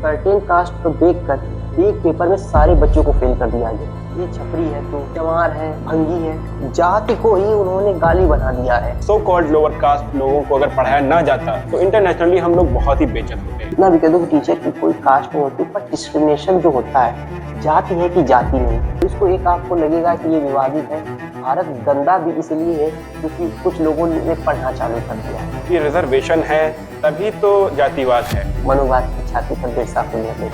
Certain cast को देखकर एक पेपर में सारे बच्चों को फेल कर दिया गया। ये छपरी है तो चमार है, भंगी है, जाति को ही उन्होंने गाली बना दिया है। सो कॉल्ड लोअर कास्ट लोगों को अगर पढ़ाया ना जाता तो इंटरनेशनली हम लोग बहुत ही बेइज्जत होते हैं। इतना भी कह दो कि टीचर की कोई कास्ट नहीं होती, पर डिस्क्रिमिनेशन जो होता है जाति है कि जाति नहीं, इसको एक आपको लगेगा कि ये विवादित है। भारत गंदा भी इसलिए है क्योंकि कुछ लोगों ने पढ़ना चालू कर दिया है। ये रिजर्वेशन है तभी तो जातिवाद है। मनोवाद की छाती पर बिरसा फुले।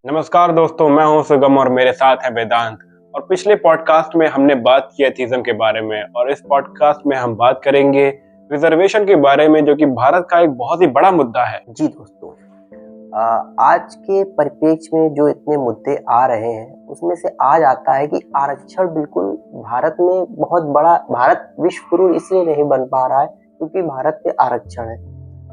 नमस्कार दोस्तों, मैं हूं सुगम और मेरे साथ है वेदांत। और पिछले पॉडकास्ट में हमने बात की एथिज्म के बारे में और इस पॉडकास्ट में हम बात करेंगे रिजर्वेशन के बारे में, जो कि भारत का एक बहुत ही बड़ा मुद्दा है। जी दोस्तों, आज के परिप्रेक्ष्य में जो इतने मुद्दे आ रहे हैं उसमें से आज आता है कि आरक्षण बिल्कुल भारत में बहुत बड़ा, भारत विश्व गुरु इसलिए नहीं बन पा रहा है क्योंकि भारत में आरक्षण है।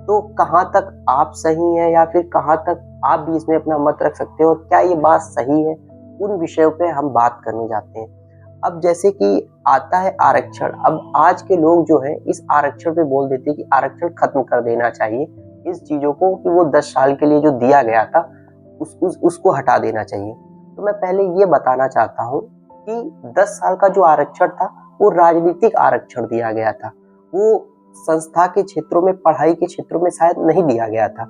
तो कहाँ तक आप सही हैं या फिर कहाँ तक आप भी इसमें अपना मत रख सकते हो, क्या ये बात सही है, उन विषयों पे हम बात करने जाते हैं। अब जैसे कि आता है आरक्षण, अब आज के लोग जो है इस आरक्षण पे बोल देते हैं कि आरक्षण खत्म कर देना चाहिए, इस चीजों को कि वो 10 साल के लिए जो दिया गया था उसको हटा देना चाहिए। तो मैं पहले ये बताना चाहता हूँ कि 10 साल का जो आरक्षण था वो राजनीतिक आरक्षण दिया गया था, वो संस्था के क्षेत्रों में, पढ़ाई के क्षेत्रों में शायद नहीं दिया गया था।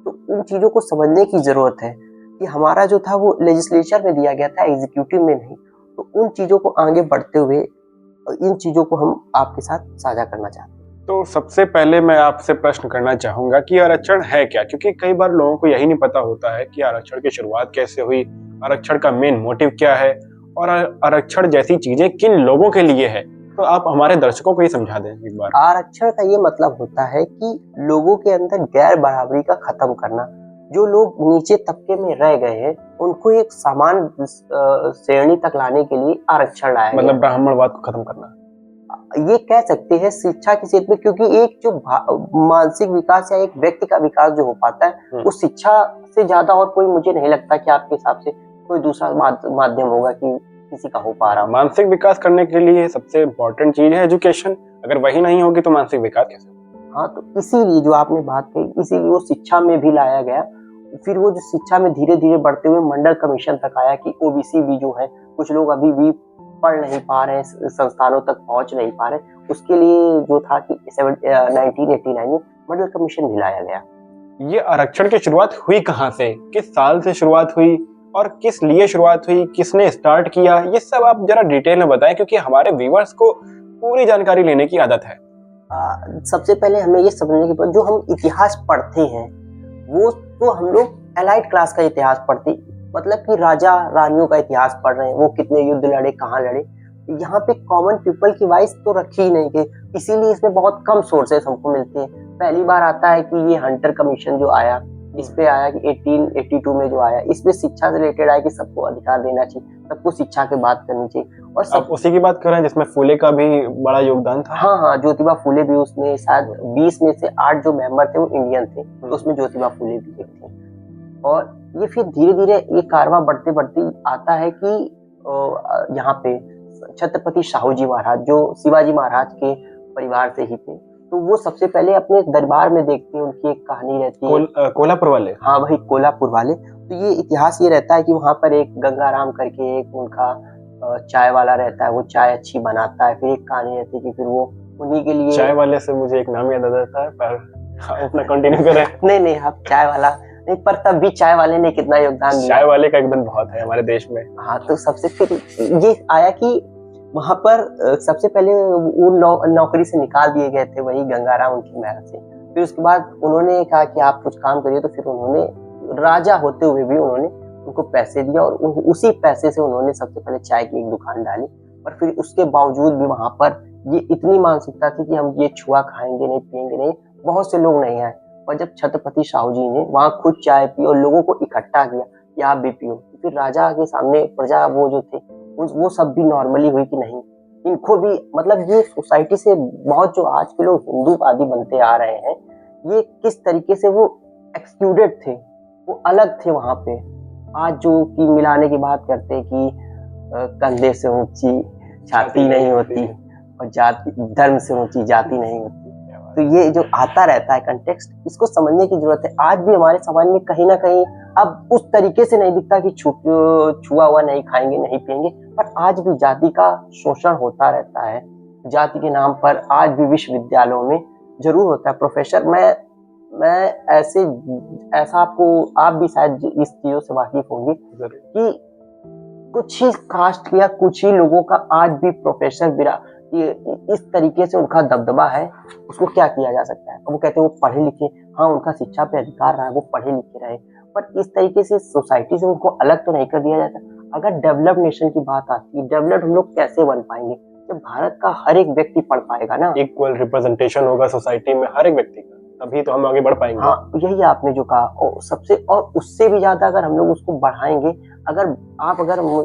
तो उन चीजों को समझने की जरूरत है कि हमारा जो था वो लेजिस्लेचर में दिया गया था, एग्जीक्यूटिव में नहीं। तो उन चीजों को आगे बढ़ते हुए इन चीजों को हम आपके साथ साझा करना चाहते हैं। तो सबसे पहले मैं आपसे प्रश्न करना चाहूंगा कि आरक्षण है क्या, क्योंकि कई बार लोगों को यही नहीं पता होता है कि आरक्षण की शुरुआत कैसे हुई, आरक्षण का मेन मोटिव क्या है और आरक्षण जैसी चीजें किन लोगों के लिए है। तो आप हमारे दर्शकों को ये समझा दें एक बार। आरक्षण का ये मतलब होता है कि लोगों के अंदर गैर बराबरी का खत्म करना। जो लोग नीचे तबके में रह गए हैं उनको एक समान श्रेणी तक लाने के लिए आरक्षण लाया गया। मतलब ब्राह्मणवाद को खत्म करना, ये कह सकते हैं शिक्षा के क्षेत्र में, क्योंकि एक जो मानसिक विकास या एक व्यक्ति का विकास जो हो पाता है वो शिक्षा से ज्यादा और कोई, मुझे नहीं लगता कि आपके हिसाब से कोई दूसरा माध्यम होगा कि किसी का हो पा रहा। मानसिक विकास करने के लिए सबसे इम्पोर्टेंट चीज है एजुकेशन। अगर वही नहीं होगी तो मानसिक विकास कैसे? हाँ, तो इसीलिए जो आपने बात कही, इसीलिए वो शिक्षा में भी लाया गया। फिर वो जो शिक्षा में धीरे धीरे बढ़ते हुए मंडल कमीशन तक आया कि ओबीसी भी जो है, कुछ लोग अभी भी पढ़ नहीं पा रहे हैं, संस्थानों तक पहुंच नहीं पा रहे, उसके लिए जो था कि 1989 में मंडल कमीशन भी लाया गया। ये आरक्षण की शुरुआत हुई कहाँ से, किस साल से शुरुआत हुई और किस लिए शुरुआत हुई, किसने स्टार्ट किया, ये सब आप जरा डिटेल में बताएं, क्योंकि हमारे व्यूअर्स को पूरी जानकारी लेने की आदत है। सबसे पहले हमें ये समझने के बाद, जो हम इतिहास पढ़ते हैं वो तो हम लोग एलाइट क्लास का इतिहास पढ़ते, मतलब कि राजा रानियों का इतिहास पढ़ रहे हैं, वो कितने युद्ध लड़े, कहाँ लड़े। यहाँ पे कॉमन पीपल की वॉइस तो रखी ही नहीं गई, इसीलिए इसमें बहुत कम सोर्सेस हमको मिलते हैं। पहली बार आता है कि ये हंटर कमीशन जो आया, इस पे आया कि 1882 में जो आया, इसमें शिक्षा से रिलेटेड आया कि सबको अधिकार देना चाहिए, सबको शिक्षा की बात करनी चाहिए। और सब उसी की बात कर रहे हैं जिसमें फुले का भी बड़ा योगदान था। हाँ, ज्योतिबा फुले भी उसमें, शायद 20 में से 8 जो मेंबर थे वो इंडियन थे, तो उसमें ज्योतिबा फुले भी एक थे। और ये फिर धीरे धीरे ये कारवां बढ़ते बढ़ते आता है कि यहाँ पे छत्रपति शाहू जी महाराज, जो शिवाजी महाराज के परिवार से ही थे, तो वो सबसे पहले अपने दरबार में देखते हैं, उनकी एक कहानी रहती है। कोल्हापुर वाले, हाँ वही कोल्हापुर वाले। तो ये इतिहास ये रहता है कि वहाँ पर एक गंगाराम करके एक उनका चाय वाला रहता है, वो चाय अच्छी बनाता है। फिर एक कहानी रहती है कि फिर वो उन्हीं के लिए, चाय वाले से मुझे एक नाम याद आ जाता है, पर अपना कंटिन्यू करें। नहीं आप चाय वाला नहीं, पर तब भी चाय वाले ने कितना योगदान दिया। चाय वाले का योगदान बहुत है हमारे देश में। हाँ, तो सबसे फिर ये आया कि वहां पर सबसे पहले वो नौकरी से निकाल दिए गए थे, वही गंगाराम उनकी महल से। फिर उसके बाद उन्होंने कहा कि आप कुछ काम करिए, तो फिर उन्होंने राजा होते हुए भी उन्होंने उनको पैसे दिया और उसी पैसे से उन्होंने सबसे पहले चाय की एक दुकान डाली। और फिर उसके बावजूद भी वहां पर ये इतनी मानसिकता थी कि हम ये छुआ खाएंगे नहीं, पिएंगे नहीं, बहुत से लोग नहीं आए। और जब छत्रपति शाहू जी ने वहां खुद चाय पी और लोगों को इकट्ठा किया कि आप भी पियो, तो फिर राजा के सामने प्रजा वो जो थे वो सब भी नॉर्मली हुई कि नहीं, इनको भी, मतलब ये सोसाइटी से बहुत, जो आज के लोग हिंदूवादी बनते आ रहे हैं, ये किस तरीके से वो एक्सक्लूडेड थे, वो अलग थे वहां पे। आज जो कि मिलाने की बात करते कि कंधे से ऊंची छाती नहीं होती और जाति, धर्म से ऊंची जाति नहीं होती। तो ये जो आता रहता है कंटेक्स्ट, इसको समझने की जरूरत है। आज भी हमारे समाज में कहीं ना कहीं अब उस तरीके से नहीं दिखता कि छुआ हुआ नहीं खाएंगे नहीं पिएंगे, पर आज भी जाति का शोषण होता रहता है। जाति के नाम पर आज भी विश्वविद्यालयों में जरूर होता है। प्रोफेसर, मैं ऐसा आप भी शायद इस चीजों से वाकिफ होंगे कि कुछ ही कास्ट या कुछ ही लोगों का आज भी प्रोफेसर इस तरीके से उनका दबदबा है, उसको क्या किया जा सकता है। वो कहते हैं वो पढ़े लिखे, हाँ उनका शिक्षा पे अधिकार रहा है, वो पढ़े लिखे रहे, पर इस तरीके से सोसाइटी से उनको अलग तो नहीं कर दिया जाता। अगर डेवलप्ड नेशन की बात आती है, डेवलप्ड हम लोग कैसे बन पाएंगे जब भारत का हर एक व्यक्ति पढ़ पाएगा ना, इक्वल रिप्रेजेंटेशन होगा सोसाइटी में हर एक व्यक्ति का, तभी तो हम आगे बढ़ पाएंगे। हाँ, यही आपने जो कहा, और सबसे और उससे भी ज्यादा अगर हम लोग उसको बढ़ाएंगे, अगर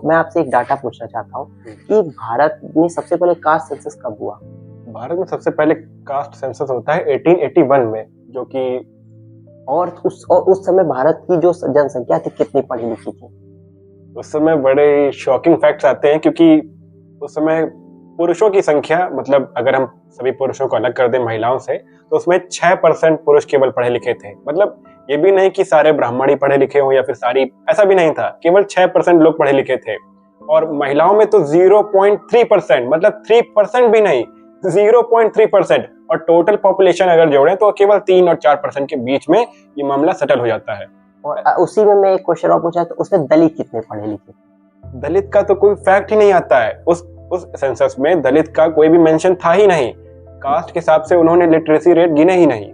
मैं आपसे एक डाटा पूछना चाहता हूँ कि भारत में सबसे पहले कास्ट सेंसस कब हुआ? भारत में सबसे पहले कास्ट सेंसस होता है 1881 में, जो कि और उस समय भारत की जो जनसंख्या थी कितनी पढ़ी लिखी थी? उस समय बड़े शॉकिंग फैक्ट्स आते हैं, क्योंकि उस समय पुरुषों की संख्या, मतलब अगर हम सभी पुरुषों को अलग कर दें महिलाओं से, तो उसमें 6% पुरुष केवल पढ़े लिखे थे। मतलब ये भी नहीं कि सारे ब्राह्मण ही पढ़े लिखे हो या फिर सारी, ऐसा भी नहीं था, केवल 6% लोग पढ़े लिखे थे। और महिलाओं में तो 0.3%, मतलब 3% भी नहीं, 0.3%। और टोटल पॉपुलेशन अगर जोड़ें तो केवल 3 और 4% के बीच में ये मामला सेटल हो जाता है। और उसी में मैं एक क्वेश्चन और पूछा, तो उसमें दलित कितने पढ़े लिखे? दलित का तो कोई फैक्ट ही नहीं आता है। उस सेंसस में दलित का कोई भी मेंशन था ही नहीं। कास्ट के हिसाब से उन्होंने लिटरेसी रेट गिने ही नहीं।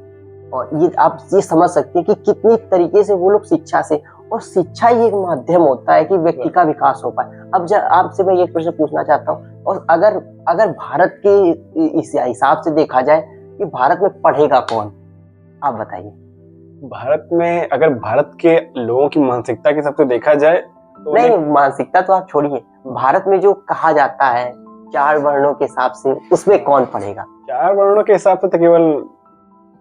और ये आप ये समझ सकते हैं कि कितनी तरीके से वो लोग शिक्षा से, और शिक्षा ही एक माध्यम होता है कि व्यक्ति का विकास हो पाए। अब जब आपसे मैं ये प्रश्न पूछना चाहता हूँ, और अगर भारत के इस हिसाब से देखा जाए कि भारत में पढ़ेगा कौन, आप बताइए। भारत में अगर भारत के लोगों की मानसिकता के हिसाब से देखा जाए तो नहीं, मानसिकता तो आप छोड़िए, भारत में जो कहा जाता है 4 वर्णों के हिसाब से, उसमें कौन पढ़ेगा? 4 वर्णों के हिसाब से तो केवल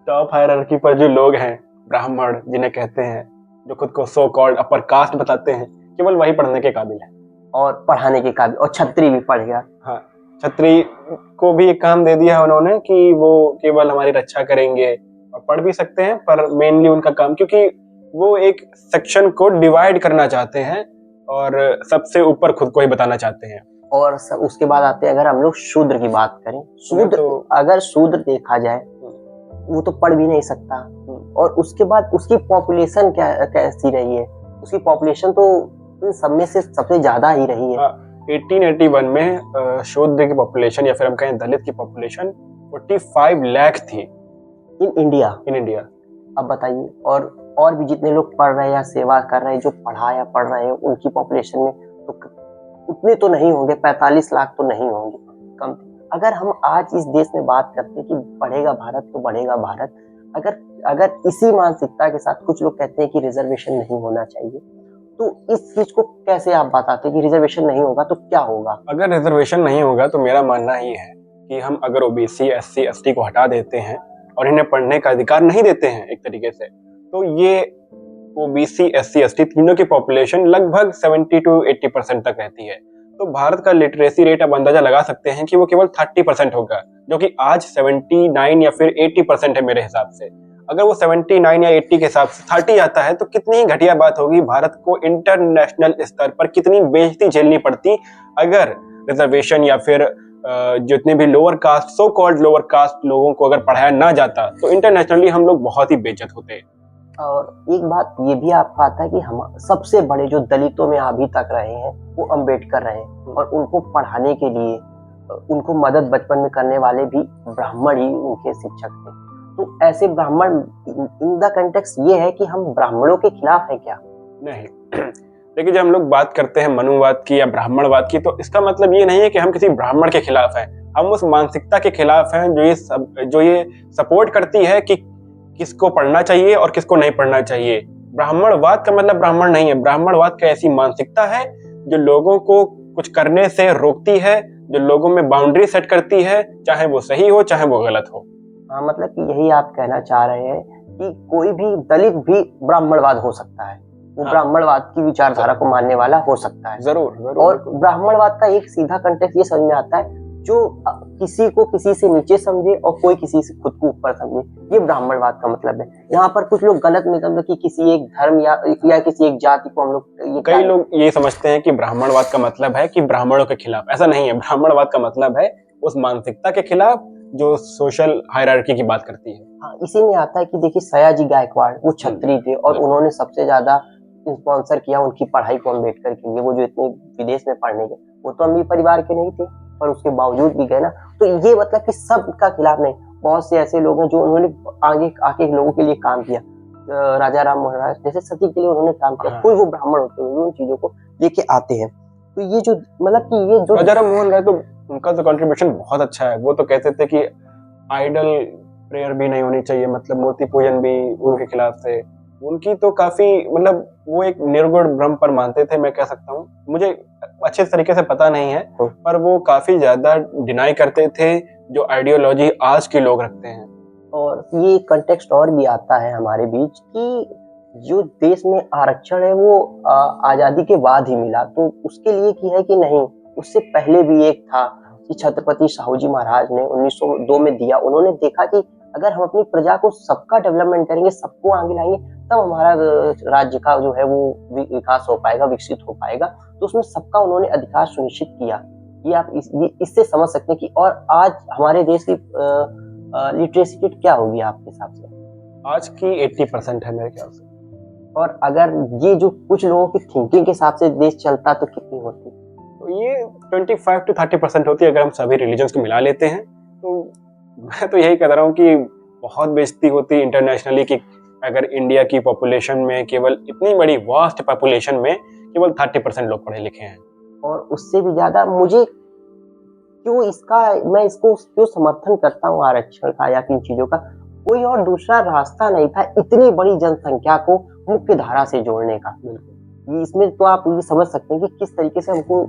टॉप हायरार्की पर जो लोग हैं, ब्राह्मण जिन्हें कहते हैं, जो खुद को सो कॉल्ड अपर कास्ट बताते हैं, केवल वही पढ़ने के काबिल है और पढ़ाने के काबिल। और छत्री भी पढ़ेगा? हाँ, छत्री को भी एक काम दे दिया है उन्होंने कि वो केवल हमारी रक्षा करेंगे, और पढ़ भी सकते हैं, पर मेनली उनका काम, क्योंकि वो एक सेक्शन को डिवाइड करना चाहते हैं और सबसे ऊपर खुद को ही बताना चाहते हैं। और उसके बाद आते हैं, अगर हम लोग शूद्र की बात करें, अगर शूद्र देखा जाए वो तो पढ़ भी नहीं सकता। और उसके बाद उसकी पॉपुलेशन कैसी रही है? उसकी पॉपुलेशन तो इन सब में से सबसे ज्यादा ही रही है। 1881 में शूद्र की पॉपुलेशन, या फिर हम कहें दलित की पॉपुलेशन 45 लाख थी इन इंडिया। अब बताइए, और भी जितने लोग पढ़ रहे हैं या सेवा कर रहे हैं, जो पढ़ा या पढ़ रहे हैं, उनकी पॉपुलेशन में तो उतने तो नहीं होंगे, 45 लाख तो नहीं होंगे, कम। अगर हम आज इस देश में बात करते हैं कि बढ़ेगा भारत तो बढ़ेगा भारत, अगर इसी मानसिकता के साथ कुछ लोग कहते हैं कि रिजर्वेशन नहीं होना चाहिए, तो इस चीज को कैसे आप बताते हैं कि रिजर्वेशन नहीं होगा तो क्या होगा? अगर रिजर्वेशन नहीं होगा तो मेरा मानना ही है कि हम अगर ओबीसी, एससी, एसटी को हटा देते हैं और इन्हें पढ़ने का अधिकार नहीं देते हैं एक तरीके से, तो ये ओबीसी, एससी, एसटी तीनों की पॉपुलेशन लगभग 70 to 80% तक रहती है। तो भारत का लिटरेसी रेट अब अंदाजा लगा सकते हैं कि वो केवल 30% होगा, जो कि आज 79 या फिर 80% है मेरे हिसाब से। अगर वो 79 या 80 के हिसाब से 30 आता है तो कितनी ही घटिया बात होगी, भारत को इंटरनेशनल स्तर पर कितनी बेइज्जती झेलनी पड़ती अगर रिजर्वेशन या फिर जितने भी lower caste, so called lower caste लोगों को अगर पढ़ाया ना जाता, तो इंटरनेशनली हम लोग बहुत ही बेइज्जत होते। और एक बात ये भी आपका आता है कि हम सबसे बड़े जो दलितों में अभी तक रहे हैं वो अम्बेडकर रहे, और उनको पढ़ाने के लिए उनको मदद बचपन में करने वाले भी ब्राह्मण ही उनके शिक्षक थे। तो ऐसे ब्राह्मण, इन द कंटेक्स्ट ये है कि हम ब्राह्मणों के खिलाफ है क्या? नहीं। देखिए, जब हम लोग बात करते हैं मनुवाद की या ब्राह्मणवाद की, तो इसका मतलब ये नहीं है कि हम किसी ब्राह्मण के खिलाफ हैं। हम उस मानसिकता के खिलाफ हैं जो ये सपोर्ट करती है कि किसको पढ़ना चाहिए और किसको नहीं पढ़ना चाहिए। ब्राह्मणवाद का मतलब ब्राह्मण नहीं है। ब्राह्मणवाद का ऐसी मानसिकता है जो लोगों को कुछ करने से रोकती है, जो लोगों में बाउंड्री सेट करती है, चाहे वो सही हो चाहे वो गलत हो। हाँ, मतलब कि यही आप कहना चाह रहे हैं कि कोई भी दलित भी ब्राह्मणवाद हो सकता है, वो ब्राह्मणवाद की विचारधारा को मानने वाला हो सकता है। जरूर। और ब्राह्मणवाद का एक सीधा कंटेक्स्ट ये समझ में आता है, जो किसी को किसी से नीचे समझे और कोई किसी से खुद को ऊपर समझे, ये ब्राह्मणवाद का मतलब है। यहाँ पर कुछ लोग गलत मतलब कि किसी एक धर्म या किसी एक जाति को हम लोग कई लोग ये समझते हैं कि ब्राह्मणवाद का मतलब है कि ब्राह्मणों के खिलाफ। ऐसा नहीं है। ब्राह्मणवाद का मतलब है उस मानसिकता के खिलाफ जो सोशल हायरार्की की बात करती है। हाँ, इसी में आता है कि देखिए सयाजी गायकवाड़ वो क्षत्रिय थे और उन्होंने सबसे ज्यादा स्पॉन्सर किया उनकी पढ़ाई को अम्बेडकर के लिए। वो जो इतने विदेश में पढ़ने गए, वो तो अमीर परिवार के नहीं थे पर उसके बावजूद भी गए ना। तो ये मतलब कि सबका खिलाफ नहीं, बहुत से ऐसे लोग हैं जो उन्होंने आगे आके लोगों के लिए काम किया। राजा राम मोहन राय जैसे सती के लिए उन्होंने काम किया। कोई वो ब्राह्मण होते हुए उन चीजों को लेके आते हैं। तो ये जो मतलब कि ये जो राजा राम मोहन राय, तो उनका तो कंट्रीब्यूशन बहुत अच्छा है। वो तो कहते थे कि आइडल प्रेयर भी नहीं होनी चाहिए, मतलब मूर्ति पूजन भी उनके खिलाफ थे। उनकी तो काफी मतलब वो एक निर्गुण ब्रह्म पर मानते थे, मैं कह सकता हूँ। मुझे अच्छे तरीके से पता नहीं है, पर वो काफी ज्यादा डिनाई करते थे जो आइडियोलॉजी आज के लोग रखते हैं। और ये कंटेक्स्ट और भी आता है हमारे बीच कि जो देश में आरक्षण है वो आजादी के बाद ही मिला, तो उसके लिए की है कि नहीं, उससे पहले भी एक था कि छत्रपति साहू जी महाराज ने 1902 में दिया। उन्होंने देखा कि अगर हम अपनी प्रजा को सबका डेवलपमेंट करेंगे, सबको आगे लाएंगे, तब हमारा राज्य का जो है वो विकास हो पाएगा, विकसित हो पाएगा। तो उसमें सबका उन्होंने अधिकार सुनिश्चित किया। ये आप इससे समझ सकते हैं कि और आज हमारे देश की लिटरेसी रेट क्या होगी आपके हिसाब से? आज की 80% है मेरे ख्याल से। और अगर ये जो कुछ लोगों की थिंकिंग के हिसाब से देश चलता तो कितनी होती? तो ये 25 to 30% होती है अगर हम सभी रिलीजन्स को मिला लेते हैं। तो मैं तो यही कह रहा हूँ कि बहुत बेइज्जती होती इंटरनेशनली कि अगर इंडिया की पॉपुलेशन में केवल इतनी बड़ी वास्ट पॉपुलेशन में केवल 30% लोग पढ़े लिखे हैं। और उससे भी ज्यादा मुझे मैं इसको क्यों समर्थन करता हूँ आरक्षण का या इन चीजों का, कोई और दूसरा रास्ता नहीं था इतनी बड़ी जनसंख्या को मुख्य धारा से जोड़ने का। इसमें तो आप ये समझ सकते हैं कि किस तरीके से हमको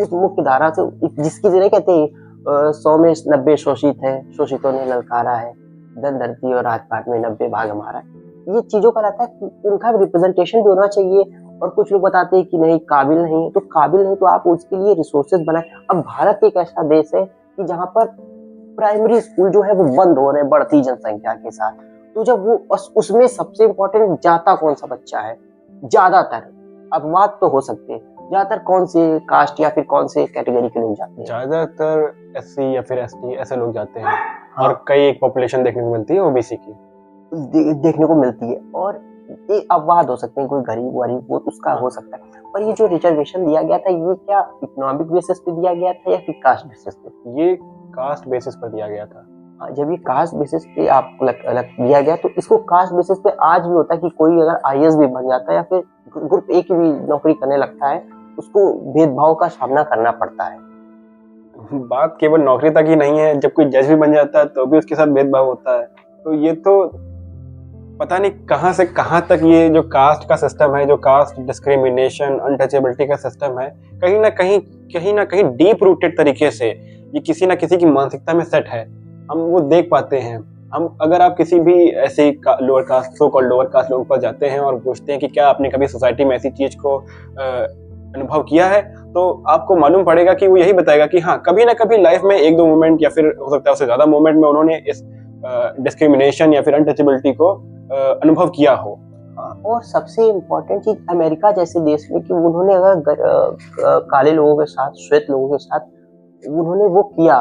उस मुख्य धारा से, जिसकी जगह कहते हैं 100 में 90 शोषित है, शोषितों ने ललकारा है, धन धरती और राजपाट में 90 भाग हमारा है। ये चीजों का रहता है कि उनका रिप्रेजेंटेशन भी होना चाहिए। और कुछ लोग बताते हैं कि नहीं काबिल नहीं है, तो काबिल नहीं तो आप उसके लिए रिसोर्सेज बनाए। अब भारत एक ऐसा देश है कि जहाँ पर प्राइमरी स्कूल जो है वो बंद हो रहे हैं बढ़ती जनसंख्या के साथ। तो जब वो उसमें सबसे इम्पोर्टेंट जाता कौन सा बच्चा है, ज्यादातर अपवाद तो हो सकते हैं, ज्यादातर कौन से कास्ट या फिर कौन से कैटेगरी के लोग जाते हैं? ज्यादातर SC या फिर ST ऐसे लोग जाते हैं। हाँ। और कई एक पॉपुलेशन देखने को मिलती है OBC की देखने को मिलती है। और एक अपवाद हो सकते हैं, कोई गरीब वो उसका हो सकता है। पर ये जो रिजर्वेशन दिया गया था ये क्या इकोनॉमिक बेसिस पे दिया गया था या फिर कास्ट बेसिस पे? ये कास्ट बेसिस पर दिया गया था। जब ये कास्ट बेसिस पे आपको अलग दिया गया, तो इसको कास्ट बेसिस पे आज भी होता है कि कोई अगर IAS भी बन जाता है या फिर ग्रुप A की भी नौकरी करने लगता है, उसको भेदभाव का सामना करना पड़ता है। बात केवल नौकरी तक ही नहीं है, जब कोई जज भी बन जाता है तो भी उसके साथ भेदभाव होता है। तो ये तो पता नहीं कहां से कहां तक ये जो कास्ट का सिस्टम है, जो कास्ट डिस्क्रिमिनेशन, अनटचेबिलिटी का सिस्टम है, कहीं ना कहीं डीप रूटेड तरीके से ये किसी ना किसी की मानसिकता में सेट है। हम वो देख पाते हैं। हम अगर आप किसी भी ऐसे lower caste, so called lower caste लोगों पर जाते हैं और पूछते हैं कि क्या आपने कभी सोसाइटी में ऐसी चीज को अनुभव किया है, तो आपको मालूम पड़ेगा कि वो यही बताएगा कि हाँ, कभी ना कभी लाइफ में 1-2 मोमेंट या फिर हो सकता है उससे ज्यादा मोमेंट में उन्होंने इस डिस्क्रिमिनेशन या फिर अनटचेबिलिटी को अनुभव किया हो। और सबसे इम्पोर्टेंट चीज अमेरिका जैसे देश में कि उन्होंने अगर काले लोगों के साथ, श्वेत लोगों के साथ उन्होंने वो किया,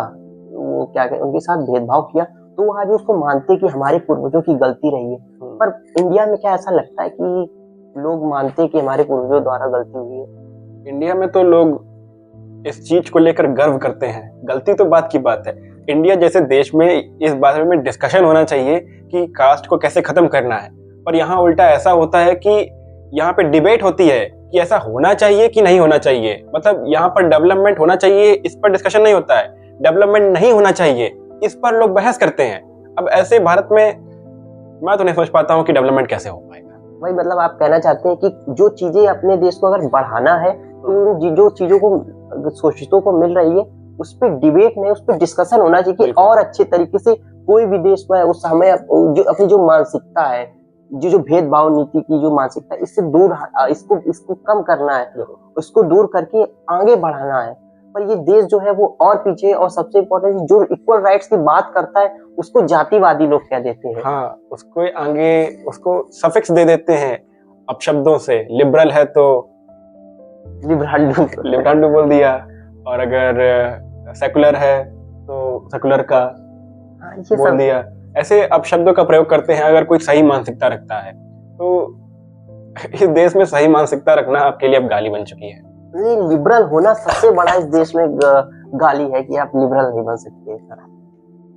वो क्या कहते उनके साथ भेदभाव किया, तो वो आज उसको मानते कि हमारे पूर्वजों की गलती रही है। पर इंडिया में क्या ऐसा लगता है कि लोग मानते कि हमारे पूर्वजों द्वारा गलती हुई है? इंडिया में तो लोग इस चीज को लेकर गर्व करते हैं। गलती तो बात की बात है। इंडिया जैसे देश में इस बारे में डिस्कशन होना चाहिए कि कास्ट को कैसे खत्म करना है, पर यहाँ उल्टा ऐसा होता है कि यहाँ पे डिबेट होती है कि ऐसा होना चाहिए कि नहीं होना चाहिए। मतलब यहाँ पर डेवलपमेंट होना चाहिए, इस पर डिस्कशन नहीं होता है। डेवलपमेंट नहीं होना चाहिए, इस पर लोग बहस करते हैं। अब ऐसे भारत में मैं तो नहीं सोच पाता हूँ कि डेवलपमेंट कैसे हो पाएगा। वही मतलब आप कहना चाहते हैं कि जो चीजें अपने देश को अगर बढ़ाना है तो जो चीजों को शोषितों को मिल रही है उस पर डिबेट नहीं, उस पर डिस्कशन होना चाहिए कि और अच्छे तरीके से कोई भी देश में उस समय जो अपनी जो मानसिकता है, जो भेदभाव नीति की जो मानसिकता है, इससे दूर इसको कम करना है, उसको दूर करके आगे बढ़ाना है। पर ये देश जो है वो और पीछे है। और सबसे इम्पोर्टेंट, जो इक्वल राइट्स की बात करता है उसको जातिवादी लोग कह देते हैं। हाँ, उसको आगे उसको सफिक्स दे देते हैं अपशब्दों से। लिबरल है तो लिबरांडो बोल दिया, और अगर सेकुलर है तो सेकुलर का ये बोल दिया। ऐसे अपशब्दों का प्रयोग करते हैं अगर कोई सही मानसिकता रखता है। तो इस देश में सही मानसिकता रखना आपके लिए अब गाली बन चुकी है। ये लिबरल होना सबसे बड़ा इस देश में गाली है कि आप लिबरल नहीं बन सकते।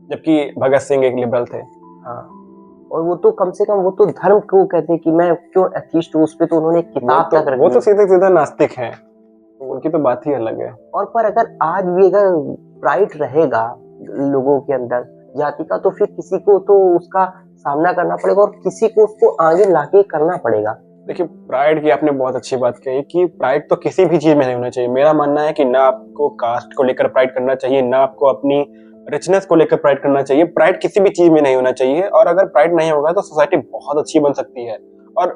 जबकि भगत सिंह एक लिबरल थे। हाँ, और वो तो कम से कम वो तो धर्म को कहते हैं कि मैं क्यों एथीस्ट हूँ, उस पे तो उन्होंने एक किताब तक रखी। वो तो सीधे सीधा नास्तिक हैं, तो उनकी तो बात ही अलग है। और पर अगर आज भी अगर प्राइड रहेगा लोगों के अंदर जाति का, तो फिर किसी को तो उसका सामना करना पड़ेगा और किसी को उसको आगे लाके करना पड़ेगा। देखिए, प्राइड की आपने बहुत अच्छी बात कही कि प्राइड तो किसी भी चीज में नहीं होना चाहिए। मेरा मानना है कि ना आपको कास्ट को लेकर प्राइड करना चाहिए, ना आपको अपनी रिचनेस को लेकर प्राइड करना चाहिए। प्राइड किसी भी चीज में नहीं होना चाहिए, और अगर प्राइड नहीं होगा तो सोसाइटी बहुत अच्छी बन सकती है। और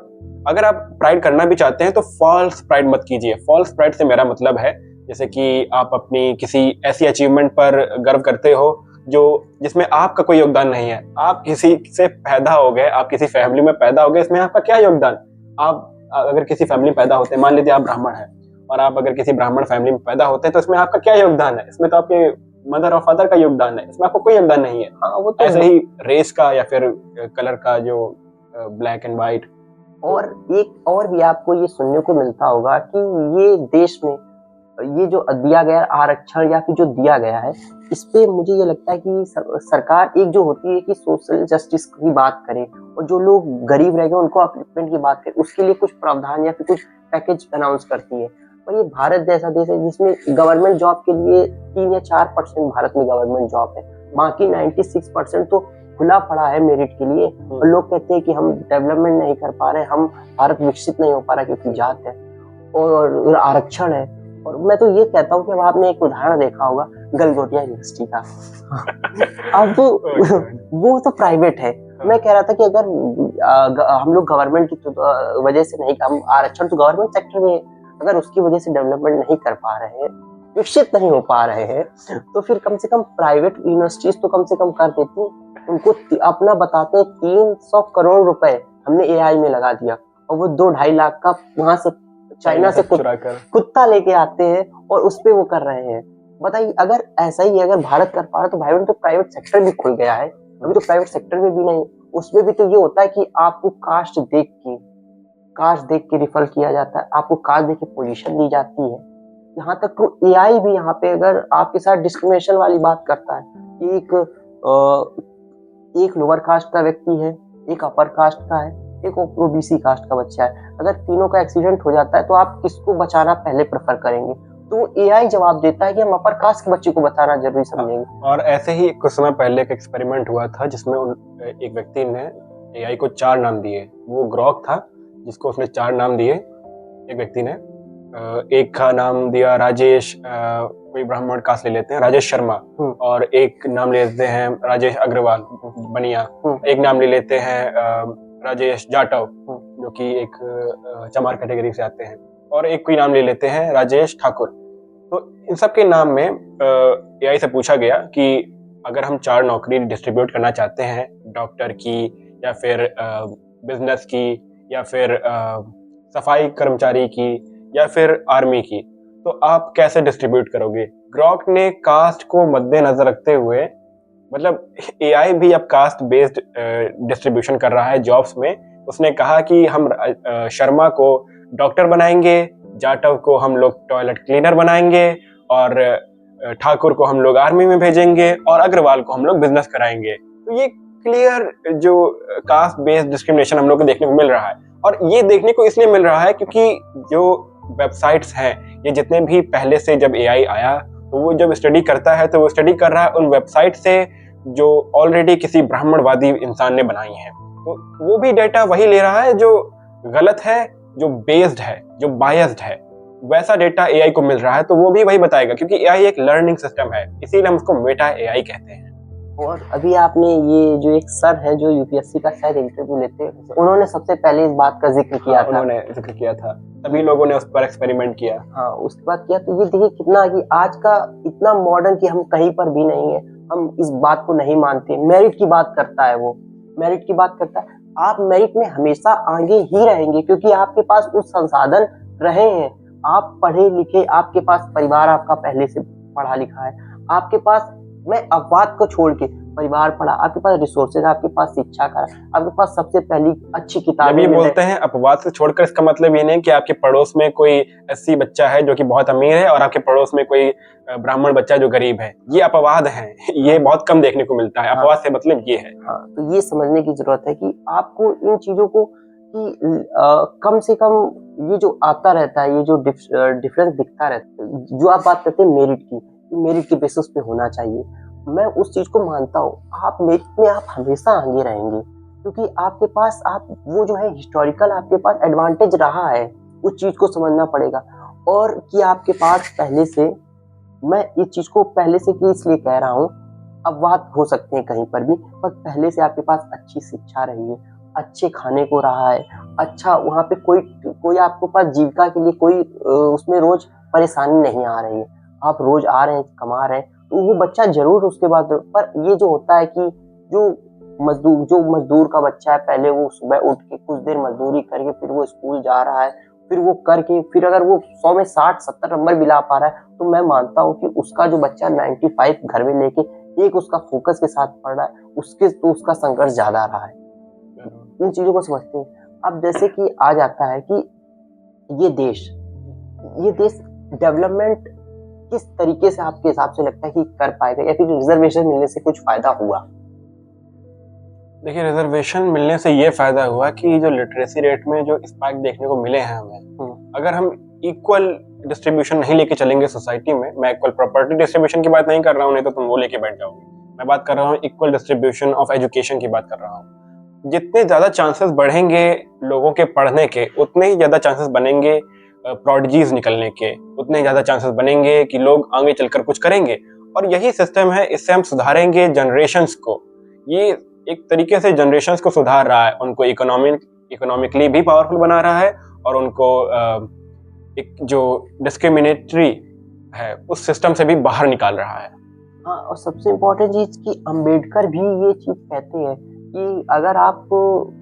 अगर आप प्राइड करना भी चाहते हैं तो फॉल्स प्राइड मत कीजिए। फॉल्स प्राइड से मेरा मतलब है जैसे कि आप अपनी किसी ऐसी अचीवमेंट पर गर्व करते हो जो जिसमें आपका कोई योगदान नहीं है। आप किसी से पैदा हो गए, आप किसी फैमिली में पैदा हो गए, इसमें आपका क्या योगदान? आप अगर किसी फैमिली में पैदा होते हैं, मान लीजिए आप ब्राह्मण हैं, और आप अगर किसी ब्राह्मण फैमिली में पैदा होते हैं तो इसमें आपका क्या योगदान है? इसमें तो आपके मदर और फादर का योगदान है, इसमें आपको कोई योगदान नहीं है। हाँ, वो तो ऐसे ही रेस का या फिर कलर का, जो ब्लैक एंड व्हाइट। और एक और भी आपको ये सुनने को मिलता होगा कि ये देश में ये जो दिया गया आरक्षण या फिर जो दिया गया है, इस पे मुझे ये लगता है कि सरकार एक जो होती है कि सोशल जस्टिस की बात करे, और जो लोग गरीब रह गए उनको अपलिफ्टमेंट की बात करे, उसके लिए कुछ प्रावधान या फिर कुछ पैकेज अनाउंस करती है। और ये भारत जैसा देश है जिसमें गवर्नमेंट जॉब के लिए 3 या 4% भारत में गवर्नमेंट जॉब है, बाकी 96% तो खुला पड़ा है मेरिट के लिए। और लोग कहते हैं कि हम डेवलपमेंट नहीं कर पा रहे, हम भारत विकसित नहीं हो पा रहा क्योंकि जात है और आरक्षण है। और मैं तो ये कहता हूँ कि अब आपने एक उदाहरण देखा होगा गलगोटिया यूनिवर्सिटी का। अब वो तो प्राइवेट है। मैं कह रहा था कि अगर हम लोग गवर्नमेंट की वजह से नहीं, हम आरक्षण तो गवर्नमेंट सेक्टर में, अगर उसकी वजह से डेवलपमेंट नहीं कर पा रहे हैं, विकसित नहीं हो पा रहे हैं, तो फिर कम से कम प्राइवेट यूनिवर्सिटीज तो कम से कम कर देती। उनको अपना बताते हैं 300 करोड़ रुपए हमने एआई में लगा दिया, और वो 2-2.5 लाख का वहां से चाइना से कुत्ता लेके आते हैं और उस पे वो कर रहे हैं। बताइए, अगर ऐसा ही अगर भारत कर पा रहा तो भाई तो प्राइवेट सेक्टर भी खुल गया है। अभी तो प्राइवेट सेक्टर में भी नहीं, उसमें भी तो ये होता है कि आपको कास्ट देख के रिफर किया जाता है, आपको कास्ट देख के पोजीशन दी जाती है। यहाँ तक तो एआई भी यहाँ पे अगर आपके साथ डिस्क्रिमिनेशन वाली बात करता है, एक लोअर कास्ट का व्यक्ति है, एक अपर कास्ट का है, एक ओबीसी कास्ट का बच्चा है, अगर तीनों का एक्सीडेंट हो जाता है तो आप किसको बचाना पहले प्रेफर करेंगे? तो एआई जवाब देता है कि हम अपर कास्ट के बच्चे को बचाना जरूरी समझेंगे। और ऐसे ही कुछ समय पहले एक एक्सपेरिमेंट हुआ था जिसमें एक व्यक्ति ने एआई को 4 नाम दिए। वो ग्रॉक था जिसको उसने 4 नाम दिए। एक व्यक्ति ने एक का नाम दिया राजेश, कोई ब्राह्मण कास्ट ले लेते हैं, राजेश शर्मा, और एक नाम ले लेते हैं राजेश अग्रवाल बनिया, एक नाम ले लेते हैं राजेश जाटव जो कि एक चमार कैटेगरी से आते हैं, और एक कोई नाम ले लेते हैं राजेश ठाकुर। तो इन सब के नाम में एआई से पूछा गया कि अगर हम 4 नौकरी डिस्ट्रीब्यूट करना चाहते हैं, डॉक्टर की या फिर बिजनेस की या फिर सफाई कर्मचारी की या फिर आर्मी की, तो आप कैसे डिस्ट्रीब्यूट करोगे? ग्रॉक ने कास्ट को मद्देनजर रखते हुए, मतलब एआई भी अब कास्ट बेस्ड डिस्ट्रीब्यूशन कर रहा है जॉब्स में। उसने कहा कि हम शर्मा को डॉक्टर बनाएंगे, जाटव को हम लोग टॉयलेट क्लीनर बनाएंगे, और ठाकुर को हम लोग आर्मी में भेजेंगे, और अग्रवाल को हम लोग बिजनेस कराएंगे। तो ये क्लियर जो कास्ट बेस्ड डिस्क्रिमिनेशन हम लोग को देखने को मिल रहा है। और ये देखने को इसलिए मिल रहा है क्योंकि जो वेबसाइट्स हैं, ये जितने भी पहले से जब एआई आया तो वो जब स्टडी करता है तो वो स्टडी कर रहा है उन वेबसाइट से जो ऑलरेडी किसी ब्राह्मणवादी इंसान ने बनाई हैं। तो वो भी डेटा वही ले रहा है जो गलत है, जो बेस्ड है, जो बायस्ड है, वैसा डेटा एआई को मिल रहा है, तो वो भी वही बताएगा, क्योंकि एआई एक लर्निंग सिस्टम है, इसीलिए हम उसको मेटा एआई कहते हैं। और अभी आपने ये जो एक सर है जो यूपीएससी का शायद इंटरव्यू लेते हैं, उन्होंने सबसे पहले इस बात का जिक्र किया था। उन्होंने जिक्र किया था तभी लोगों ने उस पर एक्सपेरिमेंट किया। हाँ, उसके बाद किया तो ये देखिए कितना कि आज का इतना मॉडर्न कि हम कहीं पर भी नहीं है, हम इस बात को नहीं मानते। मेरिट की बात करता है वो, मेरिट की बात करता है। आप मेरिट में हमेशा आगे ही रहेंगे क्योंकि आपके पास उस संसाधन रहे हैं। आप पढ़े लिखे, आपके पास परिवार आपका पहले से पढ़ा लिखा है, आपके पास, मैं अपवाद को छोड़ के परिवार पढ़ा, आपके पास रिसोर्सेज, आपके पास शिक्षा का, आपके पास सबसे पहली अच्छी जब किताबें ये मिल बोलते हैं अपवाद से छोड़कर, इसका मतलब ये नहीं कि आपके पड़ोस में कोई एससी बच्चा है जो कि बहुत अमीर है और आपके पड़ोस में कोई ब्राह्मण बच्चा जो गरीब है। ये अपवाद है, ये बहुत कम देखने को मिलता है। हाँ। अपवाद से मतलब ये है। हाँ, तो ये समझने की जरूरत है कि आपको इन चीजों को कि कम से कम ये जो आता रहता है, ये जो डिफरेंस दिखता रहता है, जो आप बात करते हैं मेरिट की, मेरिट के बेसिस पे होना चाहिए, मैं उस चीज को मानता हूँ। आप मेरिट में आप हमेशा आगे रहेंगे क्योंकि आपके पास आप वो जो है हिस्टोरिकल आपके पास एडवांटेज रहा है, उस चीज को समझना पड़ेगा। और कि आपके पास पहले से, मैं इस चीज को पहले से कि इसलिए कह रहा हूँ, अपवाद हो सकते हैं कहीं पर भी, पर पहले से आपके पास अच्छी शिक्षा रही है, अच्छे खाने को रहा है, अच्छा वहाँ पे कोई कोई आपके पास जीविका के लिए कोई उसमें रोज परेशानी नहीं आ रही है। आप रोज आ रहे हैं, कमा रहे हैं, तो वो बच्चा जरूर उसके बाद, पर ये जो होता है कि जो मजदूर का बच्चा है, पहले वो सुबह उठ के कुछ देर मजदूरी करके फिर वो स्कूल जा रहा है, फिर वो करके फिर अगर वो 100 में 60-70 नंबर भी ला पा रहा है, तो मैं मानता हूँ कि उसका जो बच्चा 95 घर में लेके एक उसका फोकस के साथ पढ़ रहा है, उसके तो उसका संघर्ष ज्यादा रहा है। इन चीजों को समझते हैं। अब जैसे कि आ जाता है कि ये देश डेवलपमेंट किस तरीके से आपके हिसाब से लगता है कि कर पाएगा, या फिर रिजर्वेशन मिलने से कुछ फायदा हुआ? देखिए, रिजर्वेशन मिलने से ये फायदा हुआ कि जो लिटरेसी रेट में जो स्पाइक देखने को मिले हैं हमें, अगर हम इक्वल डिस्ट्रीब्यूशन नहीं लेके चलेंगे सोसाइटी में, मैं इक्वल प्रॉपर्टी डिस्ट्रीब्यूशन की बात नहीं कर रहा हूँ, नहीं तो तुम वो लेके बैठ जाओगे। मैं बात कर रहा हूँ इक्वल डिस्ट्रीब्यूशन ऑफ एजुकेशन की बात कर रहा हूँ। जितने ज्यादा चांसेस बढ़ेंगे लोगों के पढ़ने के, उतने ही ज्यादा चांसेस बनेंगे प्रोडिजीज निकलने के, उतने ज्यादा चांसेस बनेंगे कि लोग आगे चलकर कुछ करेंगे। और यही सिस्टम है, इससे हम सुधारेंगे जनरेशंस को। ये एक तरीके से जनरेशंस को सुधार रहा है, उनको इकोनॉमिकली भी पावरफुल बना रहा है, और उनको एक जो डिस्क्रिमिनेटरी है उस सिस्टम से भी बाहर निकाल रहा है। हाँ, और सबसे इम्पोर्टेंट चीज कि अंबेडकर भी ये चीज कहते हैं कि अगर आप,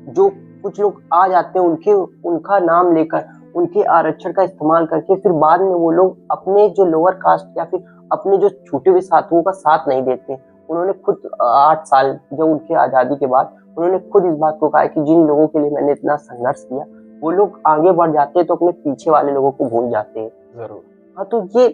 जो कुछ लोग आ जाते हैं उनका नाम लेकर, उनके आरक्षण का इस्तेमाल करके, फिर बाद में वो लोग अपने जो लोअर कास्ट या फिर अपने जो छूटे हुए साथियों का साथ नहीं देते। उन्होंने खुद 8 साल जब उनके आजादी के बाद उन्होंने खुद इस बात को कहा कि जिन लोगों के लिए मैंने इतना संघर्ष किया, वो लोग आगे बढ़ जाते हैं तो अपने पीछे वाले लोगों को भूल जाते हैं। जरूर। हाँ, तो ये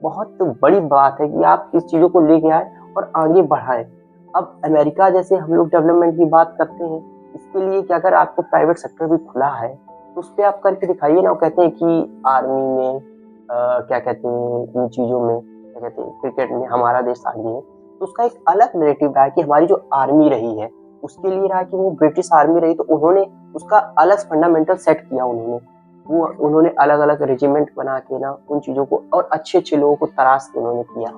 बहुत बड़ी बात है कि आप इस चीजों को लेके आए और आगे बढ़ाएं। अब अमेरिका जैसे हम लोग डेवलपमेंट की बात करते हैं, इसके लिए कि अगर आपको प्राइवेट सेक्टर भी खुला है तो उस पर आप करके दिखाइए ना। वो कहते हैं कि आर्मी में क्या कहते हैं, इन चीजों में क्या कहते हैं, क्रिकेट में हमारा देश आगे है, तो उसका एक अलग नैरेटिव रहा है कि हमारी जो आर्मी रही है उसके लिए रहा कि वो ब्रिटिश आर्मी रही, तो उन्होंने उसका अलग फंडामेंटल सेट किया। उन्होंने अलग अलग रेजिमेंट बना के ना उन चीजों को, और अच्छे अच्छे लोगों को तराश के उन्होंने किया।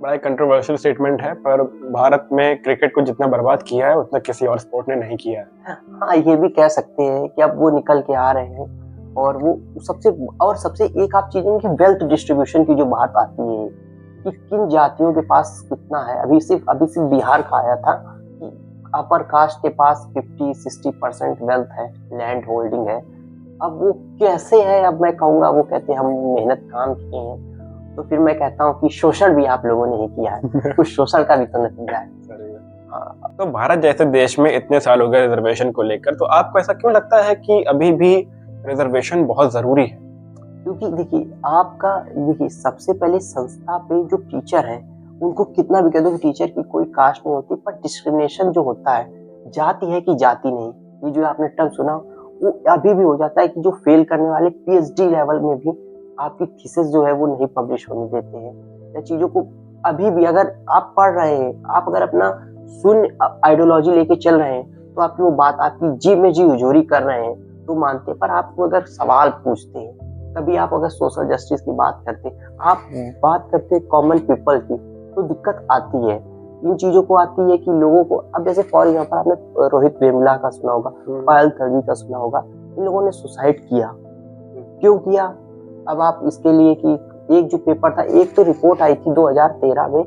बड़ा कंट्रोवर्शियल स्टेटमेंट है, पर भारत में क्रिकेट को जितना बर्बाद किया है उतना किसी और स्पोर्ट ने नहीं किया है। हाँ, ये भी कह सकते हैं कि अब वो निकल के आ रहे हैं, और वो सबसे एक आप चीजें कि वेल्थ डिस्ट्रीब्यूशन की जो बात आती है कि किन जातियों के पास कितना है। अभी सिर्फ बिहार का आया था कि अपर कास्ट के पास 50-60% वेल्थ है, लैंड होल्डिंग है। अब वो कैसे है, अब मैं कहूँगा, वो कहते हैं हम मेहनत काम किए हैं, तो फिर मैं कहता हूँ कि शोषण भी आप लोगों ने ही किया है, कुछ शोषण का भी तो नतीजा है। हाँ, तो भारत जैसे देश में इतने साल हो गए रिजर्वेशन को लेकर, तो आपको ऐसा क्यों लगता है कि अभी भी रिजर्वेशन बहुत जरूरी है? क्योंकि देखिए सबसे पहले संस्था पे जो टीचर है, उनको कितना भी कह दो कि टीचर की कोई कास्ट नहीं होती, पर डिस्क्रिमिनेशन जो होता है, जाति है कि जाति नहीं, ये जो आपने टर्म सुना, वो अभी भी हो जाता है कि जो फेल करने वाले PhD लेवल में भी आपकी थीसिस जो है वो नहीं पब्लिश होने देते हैं, या चीजों को अभी भी अगर आप पढ़ रहे हैं, आप अगर अपना शून्य आइडियोलॉजी लेके चल रहे हैं, तो आपकी वो बात आपकी जी में जी हुजूरी कर रहे हैं तो मानते हैं। पर आपको अगर सवाल पूछते हैं, कभी आप अगर सोशल जस्टिस की बात करते, आप बात करते कॉमन पीपल की, तो दिक्कत आती है। इन चीजों को आती है कि लोगों को, अब जैसे फॉर एग्जाम्पल आपने रोहित वेमुला का सुना होगा, पायल तडवी का सुना होगा, इन लोगों ने सुसाइड किया, क्यों किया? अब आप इसके लिए कि एक जो पेपर था, एक तो रिपोर्ट आई थी 2013 में